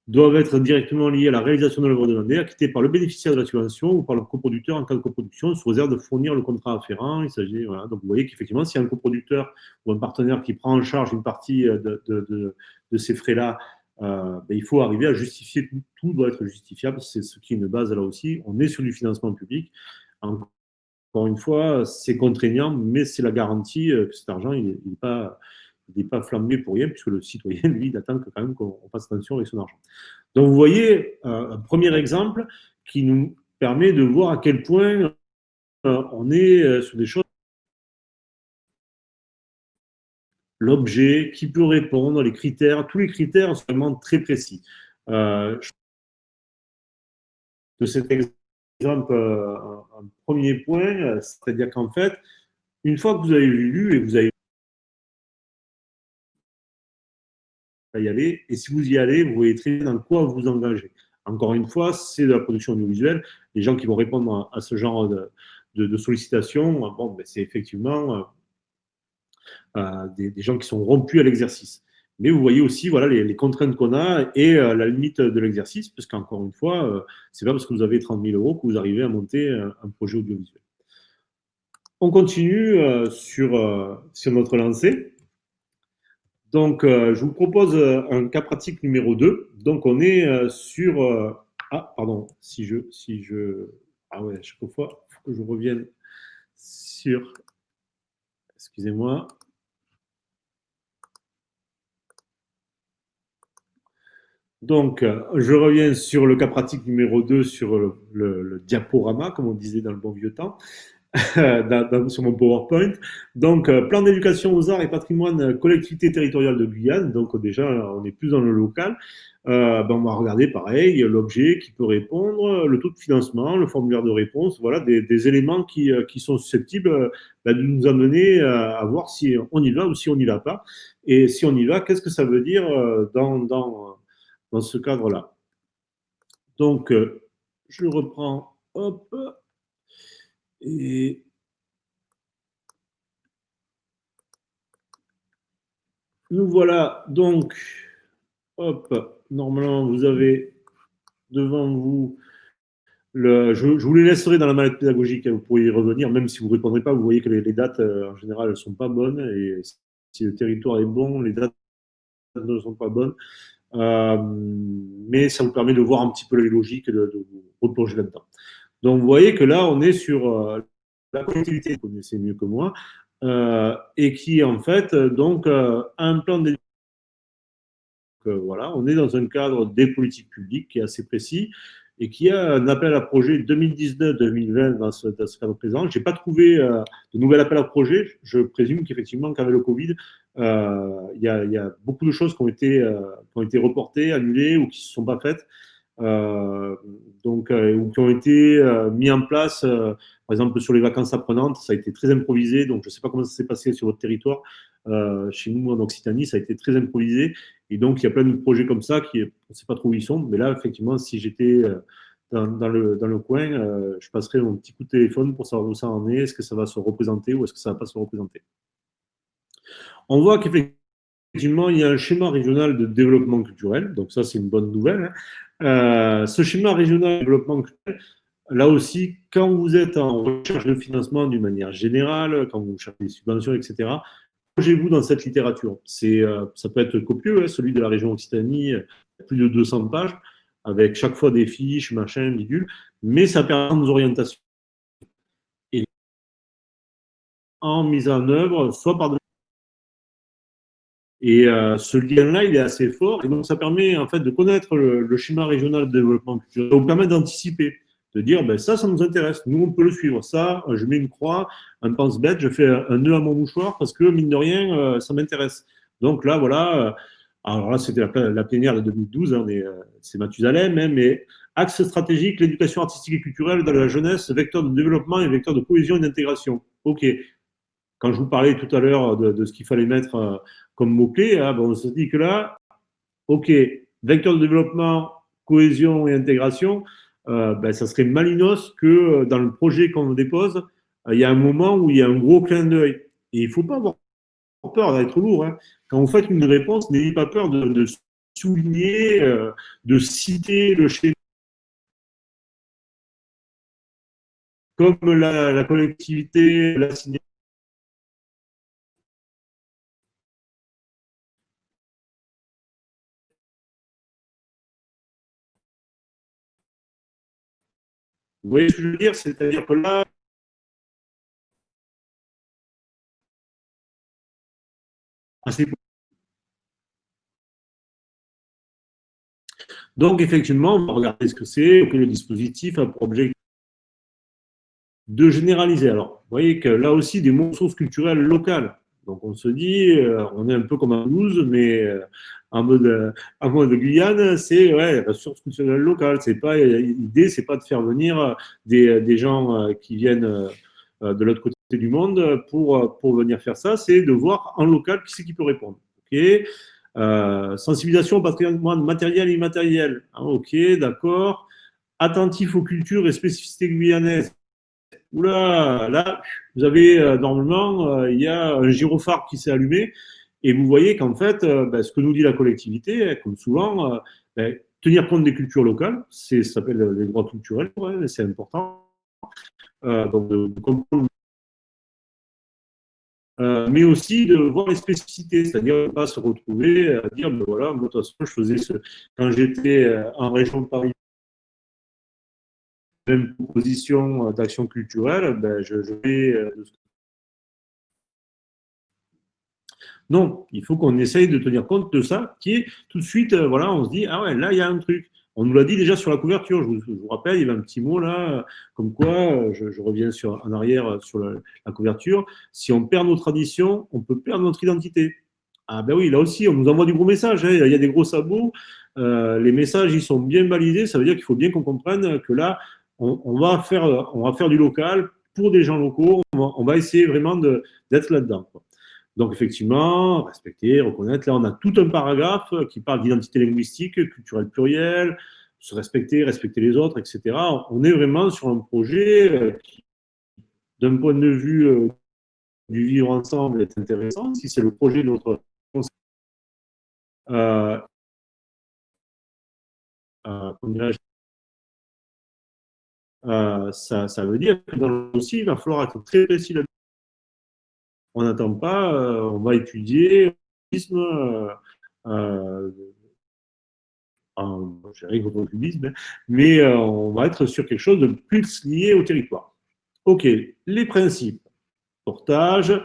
doivent être directement liés à la réalisation de l'œuvre demandée, acquittée par le bénéficiaire de la subvention ou par le coproducteur en cas de coproduction, sous réserve de fournir le contrat afférent. Il s'agit, voilà. Donc, vous voyez qu'effectivement, s'il y a un coproducteur ou un partenaire qui prend en charge une partie de ces frais-là, ben, il faut arriver à justifier tout, tout doit être justifiable, c'est ce qui est une base là aussi. On est sur du financement public. Encore une fois, c'est contraignant, mais c'est la garantie que cet argent, il n'est pas flambé pour rien, puisque le citoyen, lui, il attend quand même qu'on fasse attention avec son argent. Donc, vous voyez, un premier exemple qui nous permet de voir à quel point on est sur des choses. L'objet, qui peut répondre, les critères, tous les critères sont vraiment très précis. Euh, de cet exemple, un premier point, c'est-à-dire qu'en fait, une fois que vous avez lu et que vous avez y aller. Et si vous y allez, vous voyez très bien dans quoi vous engagez. Encore une fois, c'est de la production audiovisuelle. Les gens qui vont répondre à ce genre de sollicitations, bon, ben, c'est effectivement des gens qui sont rompus à l'exercice. Mais vous voyez aussi voilà, les contraintes qu'on a et la limite de l'exercice, parce qu'encore une fois, c'est pas parce que vous avez 30 000 euros que vous arrivez à monter un projet audiovisuel. On continue sur notre lancée. Donc, je vous propose un cas pratique numéro 2. Donc, on est sur. Ah, pardon, si je. Ah ouais, chaque fois, il faut que je revienne sur. Excusez-moi. Donc, je reviens sur le cas pratique numéro 2 sur le diaporama, comme on disait dans le bon vieux temps. Sur mon PowerPoint. Donc, plan d'éducation aux arts et patrimoine collectivité territoriale de Guyane. Donc, déjà, on est plus dans le local. Ben, on va regarder pareil, l'objet qui peut répondre, le taux de financement, le formulaire de réponse, voilà, des éléments qui sont susceptibles ben, de nous amener à voir si on y va ou si on n'y va pas. Et si on y va, qu'est-ce que ça veut dire dans ce cadre-là. Donc, je reprends, hop, et nous voilà donc, hop, normalement vous avez devant vous je vous les laisserai dans la mallette pédagogique, hein, vous pourriez y revenir, même si vous ne répondrez pas, vous voyez que les dates en général elles sont pas bonnes et si le territoire est bon, les dates ne sont pas bonnes. Euh, mais ça vous permet de voir un petit peu les logiques et de vous replonger là-dedans. Donc vous voyez que là on est sur la collectivité, vous connaissez mieux que moi, et qui en fait donc a un plan d'éducation. Voilà, on est dans un cadre des politiques publiques qui est assez précis et qui a un appel à projet 2019-2020 dans ce cadre présent. Je n'ai pas trouvé de nouvel appel à projet. Je présume qu'effectivement, qu'avec le Covid, y a beaucoup de choses qui ont été reportées, annulées ou qui ne se sont pas faites. Euh, donc, ou qui ont été mis en place, par exemple sur les vacances apprenantes, ça a été très improvisé, donc je ne sais pas comment ça s'est passé sur votre territoire. Chez nous en Occitanie, ça a été très improvisé, et donc il y a plein de projets comme ça qui, on ne sait pas trop où ils sont, mais là effectivement, si j'étais dans le coin, je passerai mon petit coup de téléphone pour savoir où ça en est, est-ce que ça va se représenter ou est-ce que ça ne va pas se représenter. On voit qu'effectivement, il y a un schéma régional de développement culturel, donc ça, c'est une bonne nouvelle, hein. Ce schéma régional de développement culturel, là aussi, quand vous êtes en recherche de financement d'une manière générale, quand vous cherchez des subventions, etc., plongez-vous dans cette littérature. Ça peut être copieux, hein, celui de la région Occitanie, plus de 200 pages, avec chaque fois des fiches, machin, bidule, mais ça permet nos orientations. Et en mise en œuvre, soit par et ce lien-là, il est assez fort. Et donc, ça permet en fait de connaître le schéma régional de développement culturel. Ça vous permet d'anticiper, de dire, ben, ça nous intéresse. Nous, on peut le suivre. Ça, je mets une croix, un pense-bête, je fais un nœud à mon mouchoir parce que, mine de rien, ça m'intéresse. Donc là, voilà. Alors là, c'était la plénière de 2012, hein, c'est Mathusalem, hein, mais axe stratégique, l'éducation artistique et culturelle dans la jeunesse, vecteur de développement et vecteur de cohésion et d'intégration. OK. Quand je vous parlais tout à l'heure de ce qu'il fallait mettre comme mot-clé, hein, bon, on se dit que là, OK, vecteur de développement, cohésion et intégration, ben, ça serait malinos que dans le projet qu'on dépose, il y a un moment où il y a un gros clin d'œil. Et il ne faut pas avoir peur d'être lourd, hein. Quand vous faites une réponse, n'ayez pas peur de souligner, de citer le schéma comme la collectivité l'a signé. Vous voyez ce que je veux dire? C'est-à-dire que là, c'est donc, effectivement, on va regarder ce que c'est, que le dispositif a pour objectif de généraliser. Alors, vous voyez que là aussi, des ressources culturelles locales. Donc, on se dit, on est un peu comme en Toulouse, mais en mode Guyane, c'est ouais, ressources culturelles locales. C'est pas, l'idée, c'est pas de faire venir des gens qui viennent de l'autre côté du monde pour venir faire ça, c'est de voir en local qui c'est qui peut répondre. OK. Sensibilisation au patrimoine matériel et immatériel. Ah, ok, d'accord. Attentif aux cultures et spécificités guyanaises. Oula, là, vous avez normalement, il y a un gyrophare qui s'est allumé et vous voyez qu'en fait, ben, ce que nous dit la collectivité, comme souvent, ben, tenir compte des cultures locales, ça s'appelle les droits culturels, ouais, c'est important. Donc de comprendre, mais aussi de voir les spécificités, c'est-à-dire ne pas se retrouver à dire, ben voilà, moi de toute façon, je faisais quand j'étais en région de Paris, même proposition d'action culturelle, ben, je fais non, il faut qu'on essaye de tenir compte de ça, qui est tout de suite, voilà, on se dit, ah ouais, là, il y a un truc. On nous l'a dit déjà sur la couverture, je vous rappelle, il y avait un petit mot là, comme quoi, je reviens en arrière sur la couverture, si on perd nos traditions, on peut perdre notre identité. Ah ben oui, là aussi, on nous envoie du gros message, hein, il y a des gros sabots, les messages, ils sont bien balisés, ça veut dire qu'il faut bien qu'on comprenne que là, on va faire du local pour des gens locaux, on va essayer vraiment d'être là-dedans, quoi. Donc, effectivement, respecter, reconnaître. Là, on a tout un paragraphe qui parle d'identité linguistique, culturelle plurielle, se respecter, respecter les autres, etc. On est vraiment sur un projet qui, d'un point de vue du vivre ensemble, est intéressant. Si c'est le projet de notre euh, ça veut dire que dans le dossier, il va falloir être très précis là-dessus. On n'attend pas, on va étudier euh, je dirais contre le cubisme, mais on va être sur quelque chose de plus lié au territoire. OK, les principes. Portage.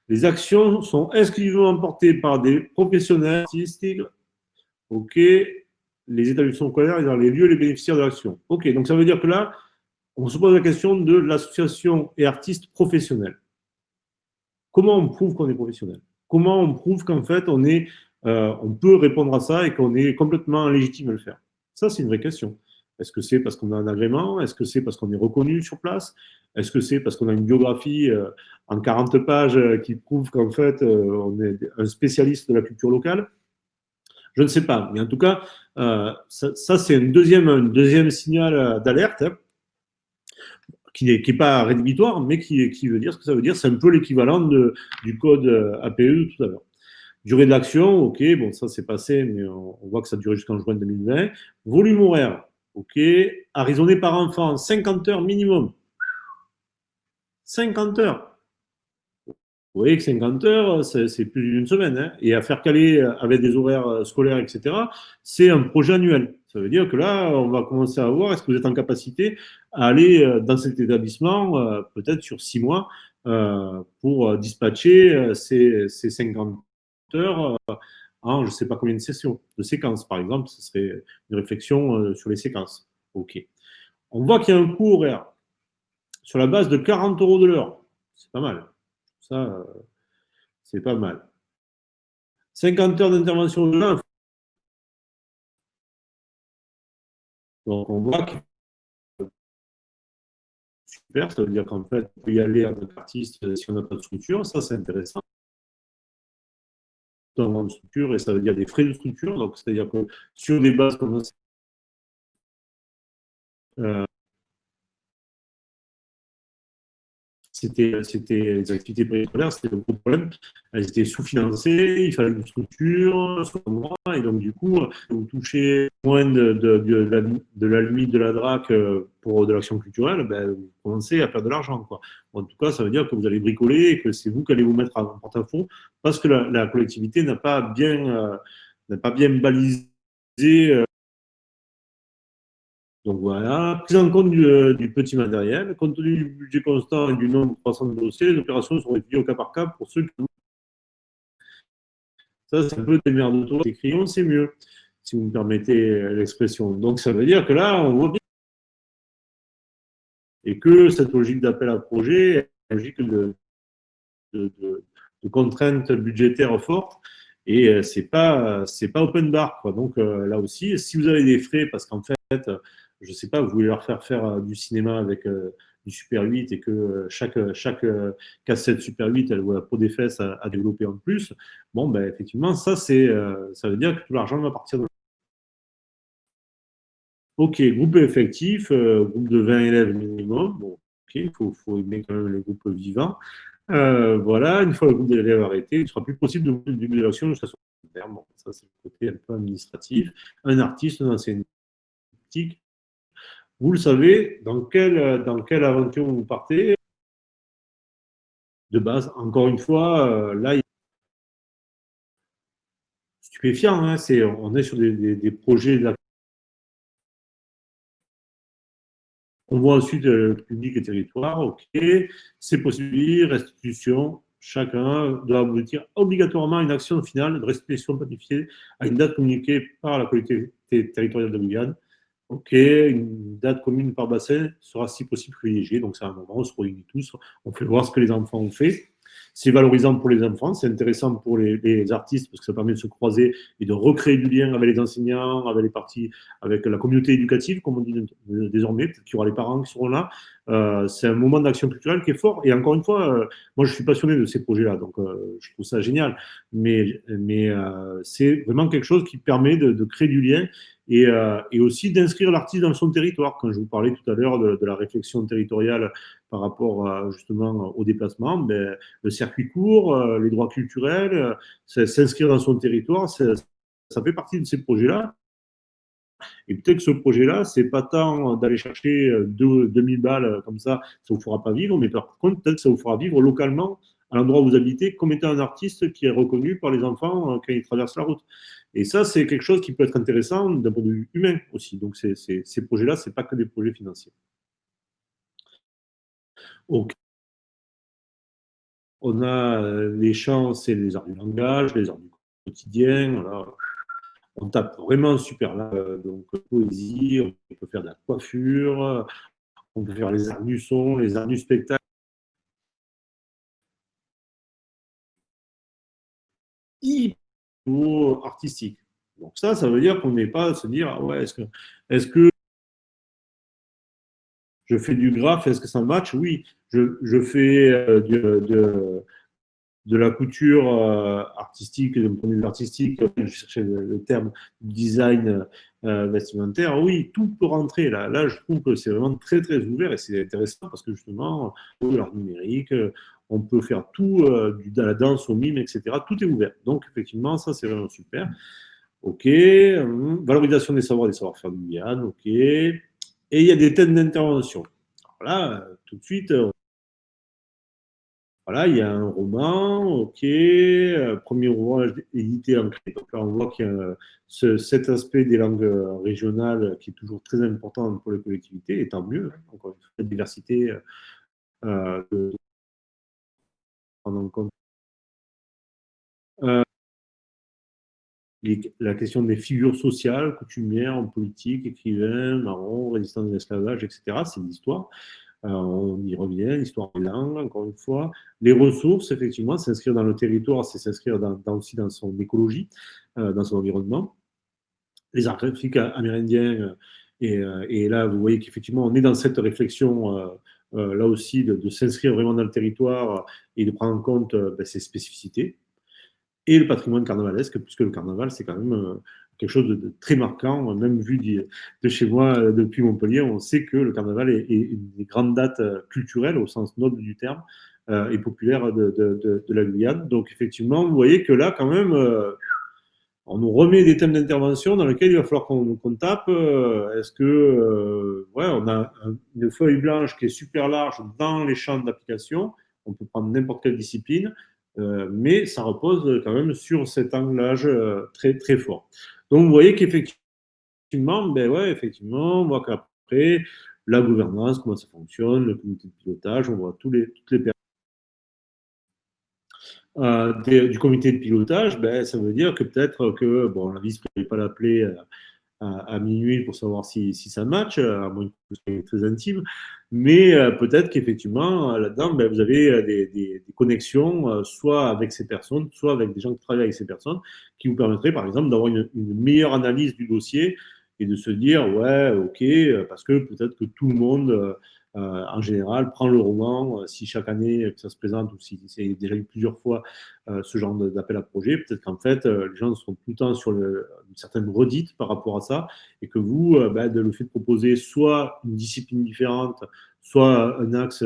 Les actions sont exclusivement portées par des professionnels artistiques. OK. Les établissements scolaires et dans les lieux les bénéficiaires de l'action. OK, donc ça veut dire que là, on se pose la question de l'association et artistes professionnels. Comment on prouve qu'on est professionnel? Comment on prouve qu'en fait on peut répondre à ça et qu'on est complètement légitime à le faire? Ça, c'est une vraie question. Est-ce que c'est parce qu'on a un agrément? Est-ce que c'est parce qu'on est reconnu sur place? Est-ce que c'est parce qu'on a une biographie en 40 pages qui prouve qu'en fait on est un spécialiste de la culture locale? Je ne sais pas. Mais en tout cas, ça c'est un deuxième signal d'alerte, hein, qui n'est pas rédhibitoire, mais qui veut dire ce que ça veut dire. C'est un peu l'équivalent du code APE de tout à l'heure. Durée de l'action, ok, bon, ça c'est passé, mais on voit que ça a duré jusqu'en juin 2020. Volume horaire, ok. À raisonner par enfant, 50 heures minimum. 50 heures. Vous voyez que 50 heures, c'est plus d'une semaine, hein. Et à faire caler avec des horaires scolaires, etc., c'est un projet annuel. Ça veut dire que là, on va commencer à voir, est-ce que vous êtes en capacité à aller dans cet établissement, peut-être sur 6 mois, pour dispatcher ces 50 heures en je ne sais pas combien de sessions, de séquences, par exemple. Ce serait une réflexion sur les séquences. OK. On voit qu'il y a un coût horaire sur la base de 40 euros de l'heure. C'est pas mal. Ça, c'est pas mal. 50 heures d'intervention de l'un. Donc, on voit que c'est super. Ça veut dire qu'en fait, on peut y aller en tant qu'artiste si on n'a pas de structure. Ça, c'est intéressant. Dans une structure, et ça veut dire des frais de structure. Donc, c'est-à-dire que sur des bases comme ça, euh, c'était les activités périscolaires, c'était le gros problème. Elles étaient sous-financées, il fallait une structure, soit endroit, et donc du coup, vous touchez moins de la limite de la DRAC pour de l'action culturelle, ben, vous commencez à perdre de l'argent, quoi. En tout cas, ça veut dire que vous allez bricoler et que c'est vous qui allez vous mettre en porte-à-faux parce que la collectivité n'a pas bien balisé. Donc voilà, prise en compte du petit matériel, compte tenu du budget constant et du nombre croissant de dossiers, les opérations seront étudiées au cas par cas pour ceux qui. Ça, c'est un peu des merdes de toi. C'est crayons, c'est mieux, si vous me permettez l'expression. Donc ça veut dire que là, on voit bien. Et que cette logique d'appel à projet est une logique de, de, de contraintes budgétaires fortes. Et c'est pas open bar, quoi. Donc là aussi, si vous avez des frais, parce qu'en fait, je sais pas, vous voulez leur faire faire du cinéma avec du Super 8 et que chaque cassette Super 8, elle vaut la peau des fesses à développer en plus, bon, ben, effectivement, ça veut dire que tout l'argent va partir de. Ok, groupe effectif, groupe de 20 élèves minimum. Bon, ok, faut aimer quand même les groupes vivants. Voilà, une fois le groupe d'élèves arrêté, il ne sera plus possible de mener le début de l'action jusqu'à son terme. Bon, ça, c'est le côté un peu administratif. Un artiste, un enseignant, vous le savez, dans quelle aventure vous partez de base. Encore une fois, là, il est stupéfiant. Hein, on est sur des projets. On voit ensuite public et territoire. OK, c'est possible. Restitution. Chacun doit aboutir obligatoirement à une action finale de restitution planifiée à une date communiquée par la collectivité territoriale de Guyane. OK, une date commune par bassin sera si possible privilégiée. Donc, c'est un moment où on se réunit tous, on fait voir ce que les enfants ont fait. C'est valorisant pour les enfants, c'est intéressant pour les artistes parce que ça permet de se croiser et de recréer du lien avec les enseignants, avec les parties, avec la communauté éducative, comme on dit désormais. Peut-être qu'il y aura les parents qui seront là. C'est un moment d'action culturelle qui est fort. Et encore une fois, moi, je suis passionné de ces projets-là, donc je trouve ça génial. Mais c'est vraiment quelque chose qui permet de créer du lien et aussi d'inscrire l'artiste dans son territoire. Quand je vous parlais tout à l'heure de la réflexion territoriale par rapport justement au déplacement, ben, le circuit court, les droits culturels, s'inscrire dans son territoire, ça fait partie de ces projets-là. Et peut-être que ce projet-là, c'est pas tant d'aller chercher 2000 balles comme ça vous fera pas vivre, mais par contre, peut-être que ça vous fera vivre localement à l'endroit où vous habitez, comme étant un artiste qui est reconnu par les enfants quand ils traversent la route. Et ça, c'est quelque chose qui peut être intéressant d'un point de vue humain aussi. Donc, ces projets-là, c'est pas que des projets financiers. Donc, on a les chants, c'est les arts du langage, les arts du quotidien. Voilà. On tape vraiment super là. Donc, poésie, on peut faire de la coiffure, on peut faire les arts du son, les arts du spectacle, hyper artistique. Donc ça veut dire qu'on n'est pas à se dire, ah ouais, est-ce que je fais du graphe, est-ce que ça match? Oui, je fais de la couture artistique, d'un point de vue artistique, je cherchais le terme design vestimentaire, oui, tout peut rentrer là. Là, je trouve que c'est vraiment très très ouvert et c'est intéressant parce que justement, l'art numérique, on peut faire tout, de la danse au mime, etc. Tout est ouvert. Donc effectivement, ça c'est vraiment super. Ok. Valorisation des savoirs et des savoir-faire du Guyane. Ok. Et il y a des thèmes d'intervention. Alors là, tout de suite, voilà, il y a un roman, ok, premier ouvrage édité en clé. Donc là, on voit qu'il y a cet aspect des langues régionales qui est toujours très important pour les collectivités, et tant mieux, hein, encore une fois, la diversité de prendre en compte. Euh, la question des figures sociales, coutumières, en politique, écrivains, marrons, résistants de l'esclavage, etc. C'est l'histoire. On y revient, l'histoire des langues, encore une fois. Les ressources, effectivement, s'inscrire dans le territoire, c'est s'inscrire aussi dans son écologie, dans son environnement. Les arts graphiques amérindiens, et là, vous voyez qu'effectivement, on est dans cette réflexion, là aussi, de s'inscrire vraiment dans le territoire et de prendre en compte ben, ses spécificités et le patrimoine carnavalesque, puisque le carnaval, c'est quand même quelque chose de très marquant, même vu de chez moi, depuis Montpellier, on sait que le carnaval est une des grandes dates culturelles, au sens noble du terme, et populaire de la Guyane. Donc effectivement, vous voyez que là, quand même, on nous remet des thèmes d'intervention dans lesquels il va falloir qu'on tape. Est-ce que, ouais, on a une feuille blanche qui est super large dans les champs d'application, on peut prendre n'importe quelle discipline, mais ça repose quand même sur cet anglage très, très fort. Donc vous voyez qu'effectivement, ben ouais, effectivement, on voit qu'après, la gouvernance, comment ça fonctionne, le comité de pilotage, on voit toutes les du comité de pilotage, ben, ça veut dire que peut-être que bon, la vice ne peut pas l'appeler à minuit pour savoir si ça match, à moins que vous soyez très intime. Mais peut-être qu'effectivement, là-dedans, ben, vous avez des connexions, soit avec ces personnes, soit avec des gens qui travaillent avec ces personnes, qui vous permettraient, par exemple, d'avoir une meilleure analyse du dossier et de se dire, ouais, ok, parce que peut-être que tout le monde, en général, prend le roman, si chaque année que ça se présente ou si c'est déjà eu plusieurs fois ce genre d'appel à projet, peut-être qu'en fait, les gens sont tout le temps sur une certaine redite par rapport à ça, et que vous, ben, le fait de proposer soit une discipline différente, soit un axe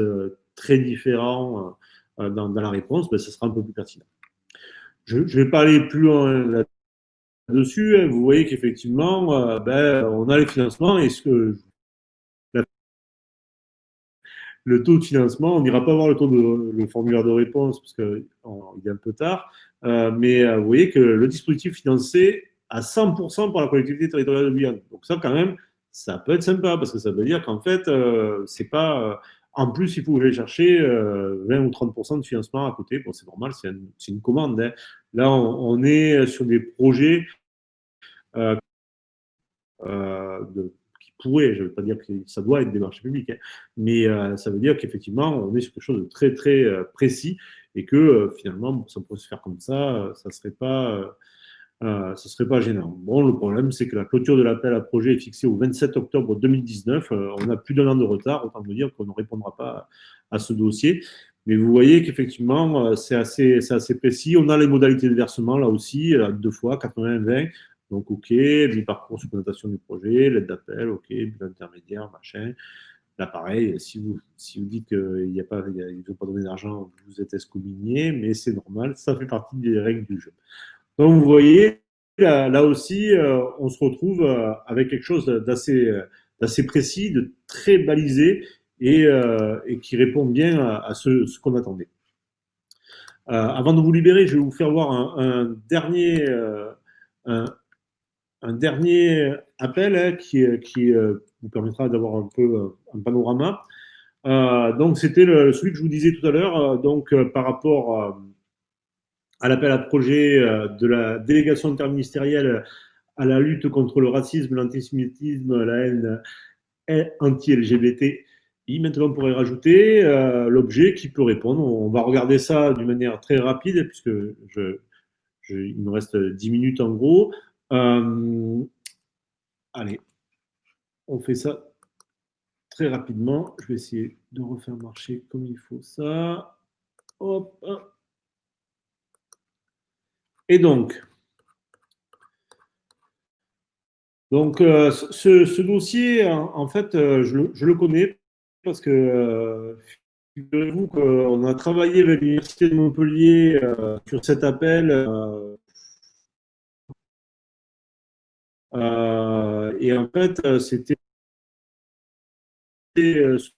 très différent dans la réponse, ben, ça sera un peu plus pertinent. Je ne vais pas aller plus loin là-dessus. Hein. Vous voyez qu'effectivement, ben, on a les financements et le taux de financement, on n'ira pas voir le formulaire de réponse parce qu'il est un peu tard, mais vous voyez que le dispositif financé à 100% par la collectivité territoriale de Guyane. Donc ça, quand même, ça peut être sympa parce que ça veut dire qu'en fait, c'est pas. En plus, il faut aller chercher 20 ou 30% de financement à côté. Bon, c'est normal, c'est une commande. Hein. Là, on est sur des projets euh, qui pourrait, je ne veux pas dire que ça doit être des marchés publics, hein, mais ça veut dire qu'effectivement, on est sur quelque chose de très, très précis et que finalement, ça pourrait se faire comme ça ne serait pas gênant. Bon, le problème, c'est que la clôture de l'appel à projet est fixée au 27 octobre 2019. On a plus d'un an de retard, autant me dire qu'on ne répondra pas à ce dossier. Mais vous voyez qu'effectivement, c'est assez précis. On a les modalités de versement, là aussi, deux fois, 80-20. Donc, OK, mi-parcours sur présentation du projet, l'aide d'appel, OK, bilan intermédiaire, machin. Là, pareil, si vous dites qu'ils ne vont pas donner d'argent, vous êtes excommunié, mais c'est normal, ça fait partie des règles du jeu. Donc, vous voyez, là aussi, on se retrouve avec quelque chose d'assez précis, de très balisé et qui répond bien à ce qu'on attendait. Avant de vous libérer, je vais vous faire voir un, un dernier appel hein, qui vous permettra d'avoir un peu un panorama. Donc, c'était celui que je vous disais tout à l'heure, par rapport à l'appel à projet de la délégation interministérielle à la lutte contre le racisme, l'antisémitisme, la haine anti-LGBT. Maintenant, on pourrait rajouter l'objet qui peut répondre. On va regarder ça d'une manière très rapide, puisque il me reste 10 minutes en gros. Allez, on fait ça très rapidement. Je vais essayer de refaire marcher comme il faut ça. Hop. Et ce dossier, en fait, je le connais parce que figurez-vous qu'on a travaillé avec l'Université de Montpellier sur cet appel. Et en fait, c'était ce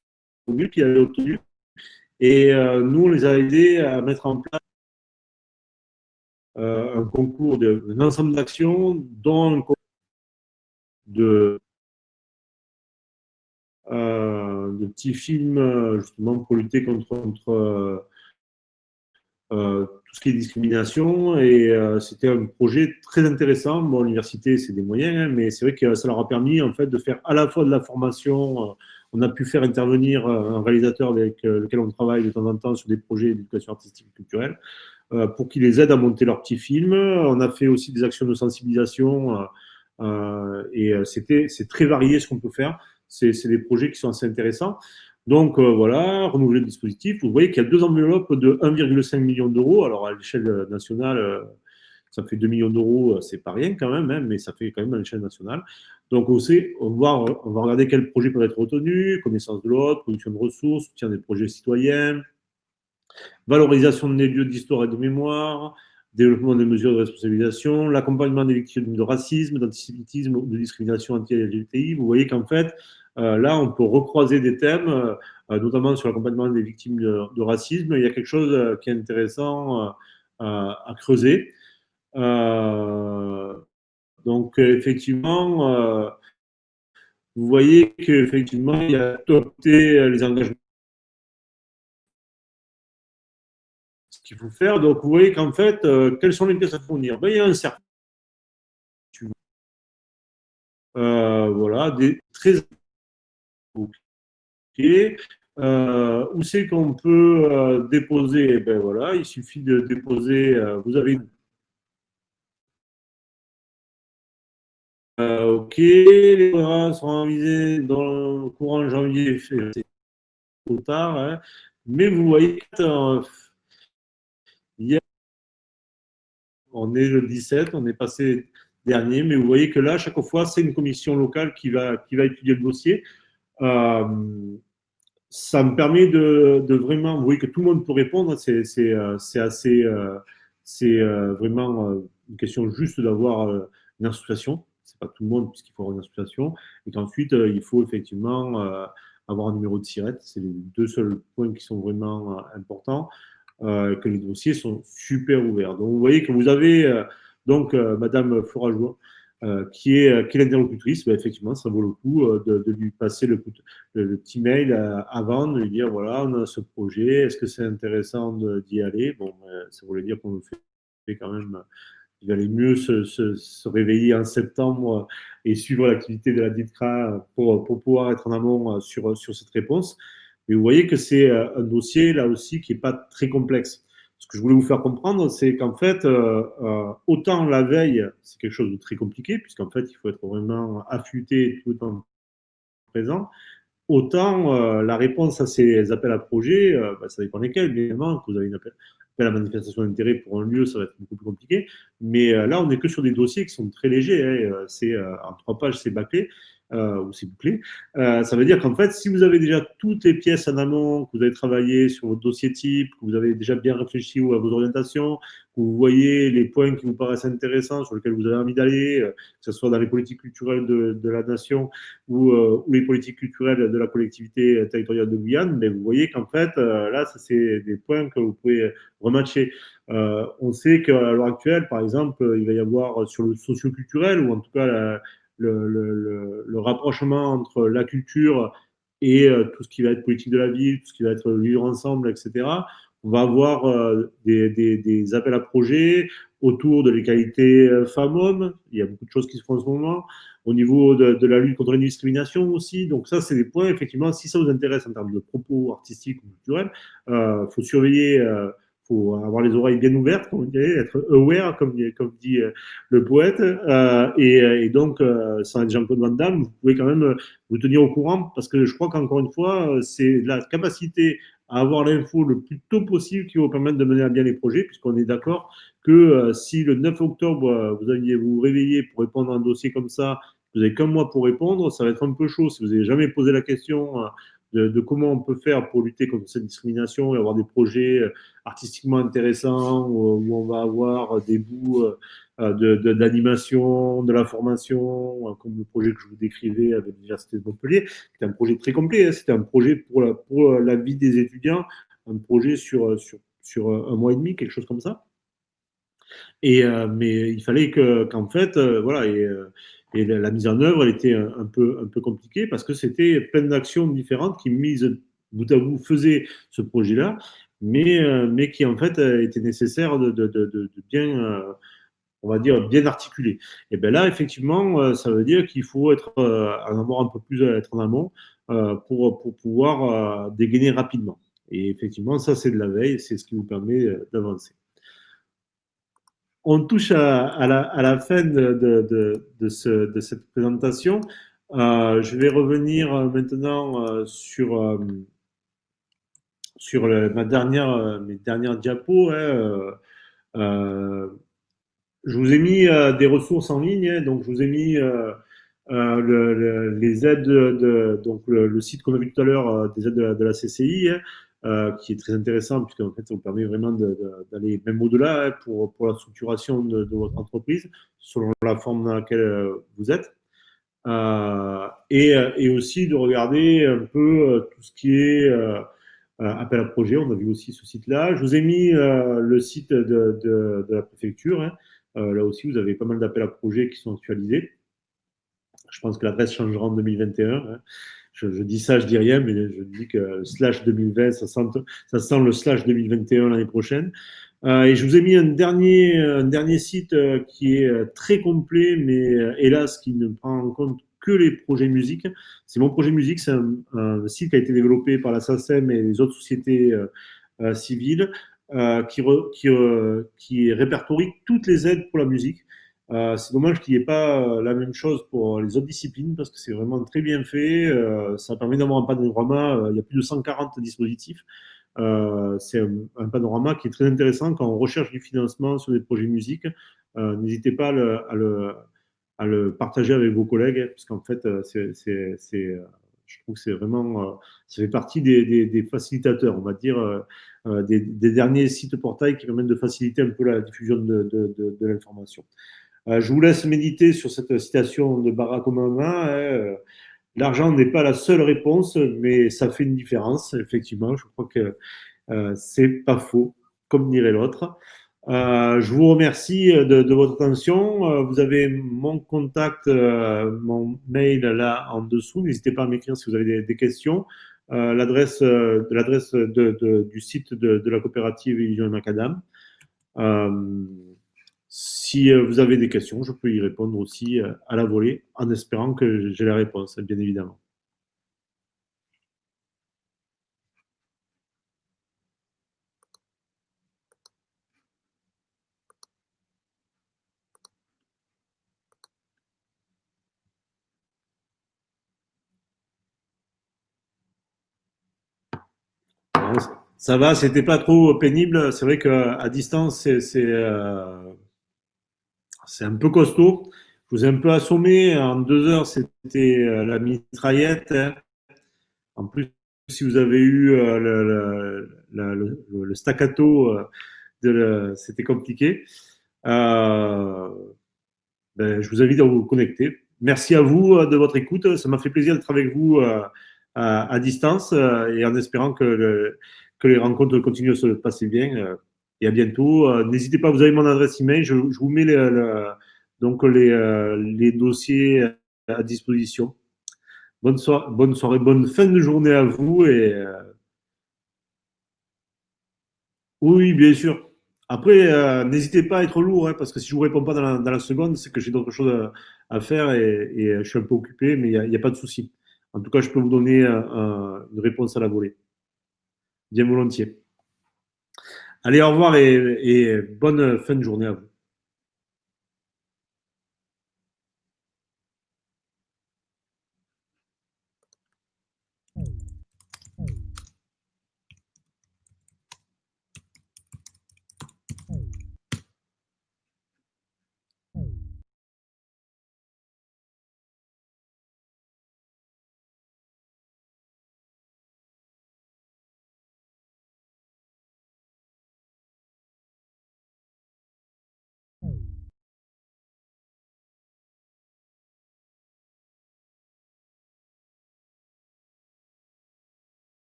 qui avait obtenu. Et nous, on les a aidés à mettre en place un concours d'un ensemble d'actions, dont un concours de, de petits films, justement, pour lutter contre tout ce qui est discrimination. Et c'était un projet très intéressant. Bon, l'université, c'est des moyens, hein, mais c'est vrai que ça leur a permis en fait de faire à la fois de la formation. On a pu faire intervenir un réalisateur avec lequel on travaille de temps en temps sur des projets d'éducation artistique et culturelle pour qu'ils les aident à monter leurs petits films. On a fait aussi des actions de sensibilisation et c'est très varié ce qu'on peut faire. C'est des projets qui sont assez intéressants. Donc voilà, renouveler le dispositif. Vous voyez qu'il y a deux enveloppes de 1,5 million d'euros. Alors à l'échelle nationale, ça fait 2 millions d'euros, c'est pas rien quand même, hein, mais ça fait quand même à l'échelle nationale. Donc on va regarder quels projets peuvent être retenus, connaissance de l'autre, production de ressources, soutien des projets citoyens, valorisation des lieux d'histoire et de mémoire, développement des mesures de responsabilisation, l'accompagnement des victimes de racisme, d'antisémitisme ou de discrimination anti-LGBTI. Vous voyez qu'en fait, là, on peut recroiser des thèmes, notamment sur l'accompagnement des victimes de racisme. Il y a quelque chose qui est intéressant à creuser. Euh, donc, effectivement, vous voyez qu'effectivement, il y a adopté les engagements qu'il faut faire. Donc, vous voyez qu'en fait, quelles sont les pièces à fournir? Ben, il y a un cercle. Voilà, des très OK. Où c'est qu'on peut déposer? Eh ben voilà, il suffit de déposer. Vous avez OK, les programmes seront révisés dans le courant janvier, c'est trop tard, hein. Mais vous voyez, hier, on est le 17, on est passé dernier, mais vous voyez que là, chaque fois, c'est une commission locale qui va étudier le dossier. Euh, Ça me permet de vraiment, vous voyez que tout le monde peut répondre, c'est assez, vraiment une question juste d'avoir une association. C'est pas tout le monde puisqu'il faut avoir une association. Et qu'ensuite, il faut effectivement avoir un numéro de SIRET. C'est les deux seuls points qui sont vraiment importants. Que les dossiers sont super ouverts. Donc, vous voyez que vous avez Madame Flora Joie, qui est l'interlocutrice. Ben, effectivement, ça vaut le coup de lui passer le petit mail avant, de lui dire voilà, on a ce projet, est-ce que c'est intéressant d'y aller? Bon, ça voulait dire qu'on le fait quand même. Il valait mieux se réveiller en septembre et suivre l'activité de la DITCRA pour pouvoir être en amont sur cette réponse. Mais vous voyez que c'est un dossier, là aussi, qui n'est pas très complexe. Ce que je voulais vous faire comprendre, c'est qu'en fait, autant la veille, c'est quelque chose de très compliqué, puisqu'en fait, il faut être vraiment affûté tout le temps présent. Autant la réponse à ces appels à projets, ça dépend desquels, bien évidemment, que vous avez une appel à manifestation d'intérêt pour un lieu, ça va être beaucoup plus compliqué. Mais là, on n'est que sur des dossiers qui sont très légers. Hein. C'est en 3 pages, c'est bâclé ou c'est bouclé. Ça veut dire qu'en fait, si vous avez déjà toutes les pièces en amont, que vous avez travaillé sur votre dossier type, que vous avez déjà bien réfléchi à vos orientations, que vous voyez les points qui vous paraissent intéressants, sur lesquels vous avez envie d'aller, que ce soit dans les politiques culturelles de la nation ou les politiques culturelles de la collectivité territoriale de Guyane, mais vous voyez qu'en fait, là, ça, c'est des points que vous pouvez rematcher. On sait qu'à l'heure actuelle, par exemple, il va y avoir sur le socioculturel, ou en tout cas le rapprochement entre la culture et tout ce qui va être politique de la ville, tout ce qui va être vivre ensemble, etc. On va avoir des appels à projets autour de l'égalité femmes-hommes. Il y a beaucoup de choses qui se font en ce moment. Au niveau de la lutte contre les discriminations aussi. Donc ça, c'est des points, effectivement, si ça vous intéresse en termes de propos artistiques ou culturels, faut surveiller, faut avoir les oreilles bien ouvertes, comme on dirait, être aware, comme dit le poète. Et donc, sans être Jean-Claude Van Damme, vous pouvez quand même vous tenir au courant, parce que je crois qu'encore une fois, c'est la capacité à avoir l'info le plus tôt possible qui va vous permettre de mener à bien les projets, puisqu'on est d'accord que si le 9 octobre, vous alliez vous réveiller pour répondre à un dossier comme ça, vous avez qu'un mois pour répondre, ça va être un peu chaud. Si vous n'avez jamais posé la question de comment on peut faire pour lutter contre cette discrimination et avoir des projets artistiquement intéressants où on va avoir des bouts d'animation, de la formation, comme le projet que je vous décrivais avec l'Université de Montpellier. C'était un projet très complet, hein. C'était un projet pour la vie des étudiants, un projet sur un mois et demi, quelque chose comme ça. Mais il fallait qu'en fait, voilà, et la mise en œuvre, elle était un peu compliquée parce que c'était plein d'actions différentes qui, mises bout à bout, faisaient ce projet-là, mais qui en fait étaient nécessaires de bien, on va dire, bien articuler. Et bien là, effectivement, ça veut dire qu'il faut être, en avoir un peu plus, être en amont pour pouvoir dégainer rapidement. Et effectivement, ça, c'est de la veille, c'est ce qui vous permet d'avancer. On touche à la fin de cette présentation. Je vais revenir maintenant sur mes dernières diapos, hein. Euh, je vous ai mis des ressources en ligne, hein. Donc je vous ai mis les aides donc le site qu'on a vu tout à l'heure des aides de la CCI, hein, qui est très intéressant puisqu'en fait ça vous permet vraiment d'aller même au-delà, hein, pour la structuration de votre entreprise selon la forme dans laquelle vous êtes. Et aussi de regarder un peu tout ce qui est appel à projet. On a vu aussi ce site-là. Je vous ai mis le site de la préfecture, hein. Là aussi, vous avez pas mal d'appels à projets qui sont actualisés. Je pense que l'adresse changera en 2021, hein. Je dis ça, je dis rien, mais je dis que slash 2020, ça sent le slash 2021 l'année prochaine. Et je vous ai mis un dernier site qui est très complet, mais hélas, qui ne prend en compte que les projets musique. C'est mon projet musique, c'est un site qui a été développé par la SACEM et les autres sociétés civiles, qui répertorie toutes les aides pour la musique. C'est dommage qu'il n'y ait pas la même chose pour les autres disciplines parce que c'est vraiment très bien fait. Ça permet d'avoir un panorama. Il y a plus de 140 dispositifs. C'est un panorama qui est très intéressant quand on recherche du financement sur des projets musique. N'hésitez pas à le partager avec vos collègues parce qu'en fait, je trouve que c'est vraiment, ça fait partie des facilitateurs, on va dire, des derniers sites portails qui permettent de faciliter un peu la diffusion de l'information. Je vous laisse méditer sur cette citation de Barack Obama, hein. L'argent n'est pas la seule réponse, mais ça fait une différence, effectivement. Je crois que c'est pas faux, comme dirait l'autre. Je vous remercie de votre attention. Vous avez mon contact, mon mail là en dessous. N'hésitez pas à m'écrire si vous avez des questions. L'adresse du site de la coopérative Illusion Macadam. Euh, Si vous avez des questions, je peux y répondre aussi à la volée, en espérant que j'ai la réponse, bien évidemment. Alors, ça va, c'était pas trop pénible. C'est vrai qu'à distance, c'est un peu costaud. Je vous ai un peu assommé. En 2 heures, c'était la mitraillette, hein. En plus, si vous avez eu le staccato, c'était compliqué. Euh, je vous invite à vous connecter. Merci à vous de votre écoute. Ça m'a fait plaisir d'être avec vous à distance et en espérant que les rencontres continuent à se passer bien. Et à bientôt. N'hésitez pas, vous avez mon adresse email. Je vous mets donc les dossiers à disposition. Bonne soirée, bonne fin de journée à vous. Oui, bien sûr. Après, n'hésitez pas à être lourd, hein, parce que si je vous réponds pas dans la seconde, c'est que j'ai d'autres choses à faire et je suis un peu occupé, mais il y a pas de souci. En tout cas, je peux vous donner une réponse à la volée. Bien volontiers. Allez, au revoir et bonne fin de journée à vous.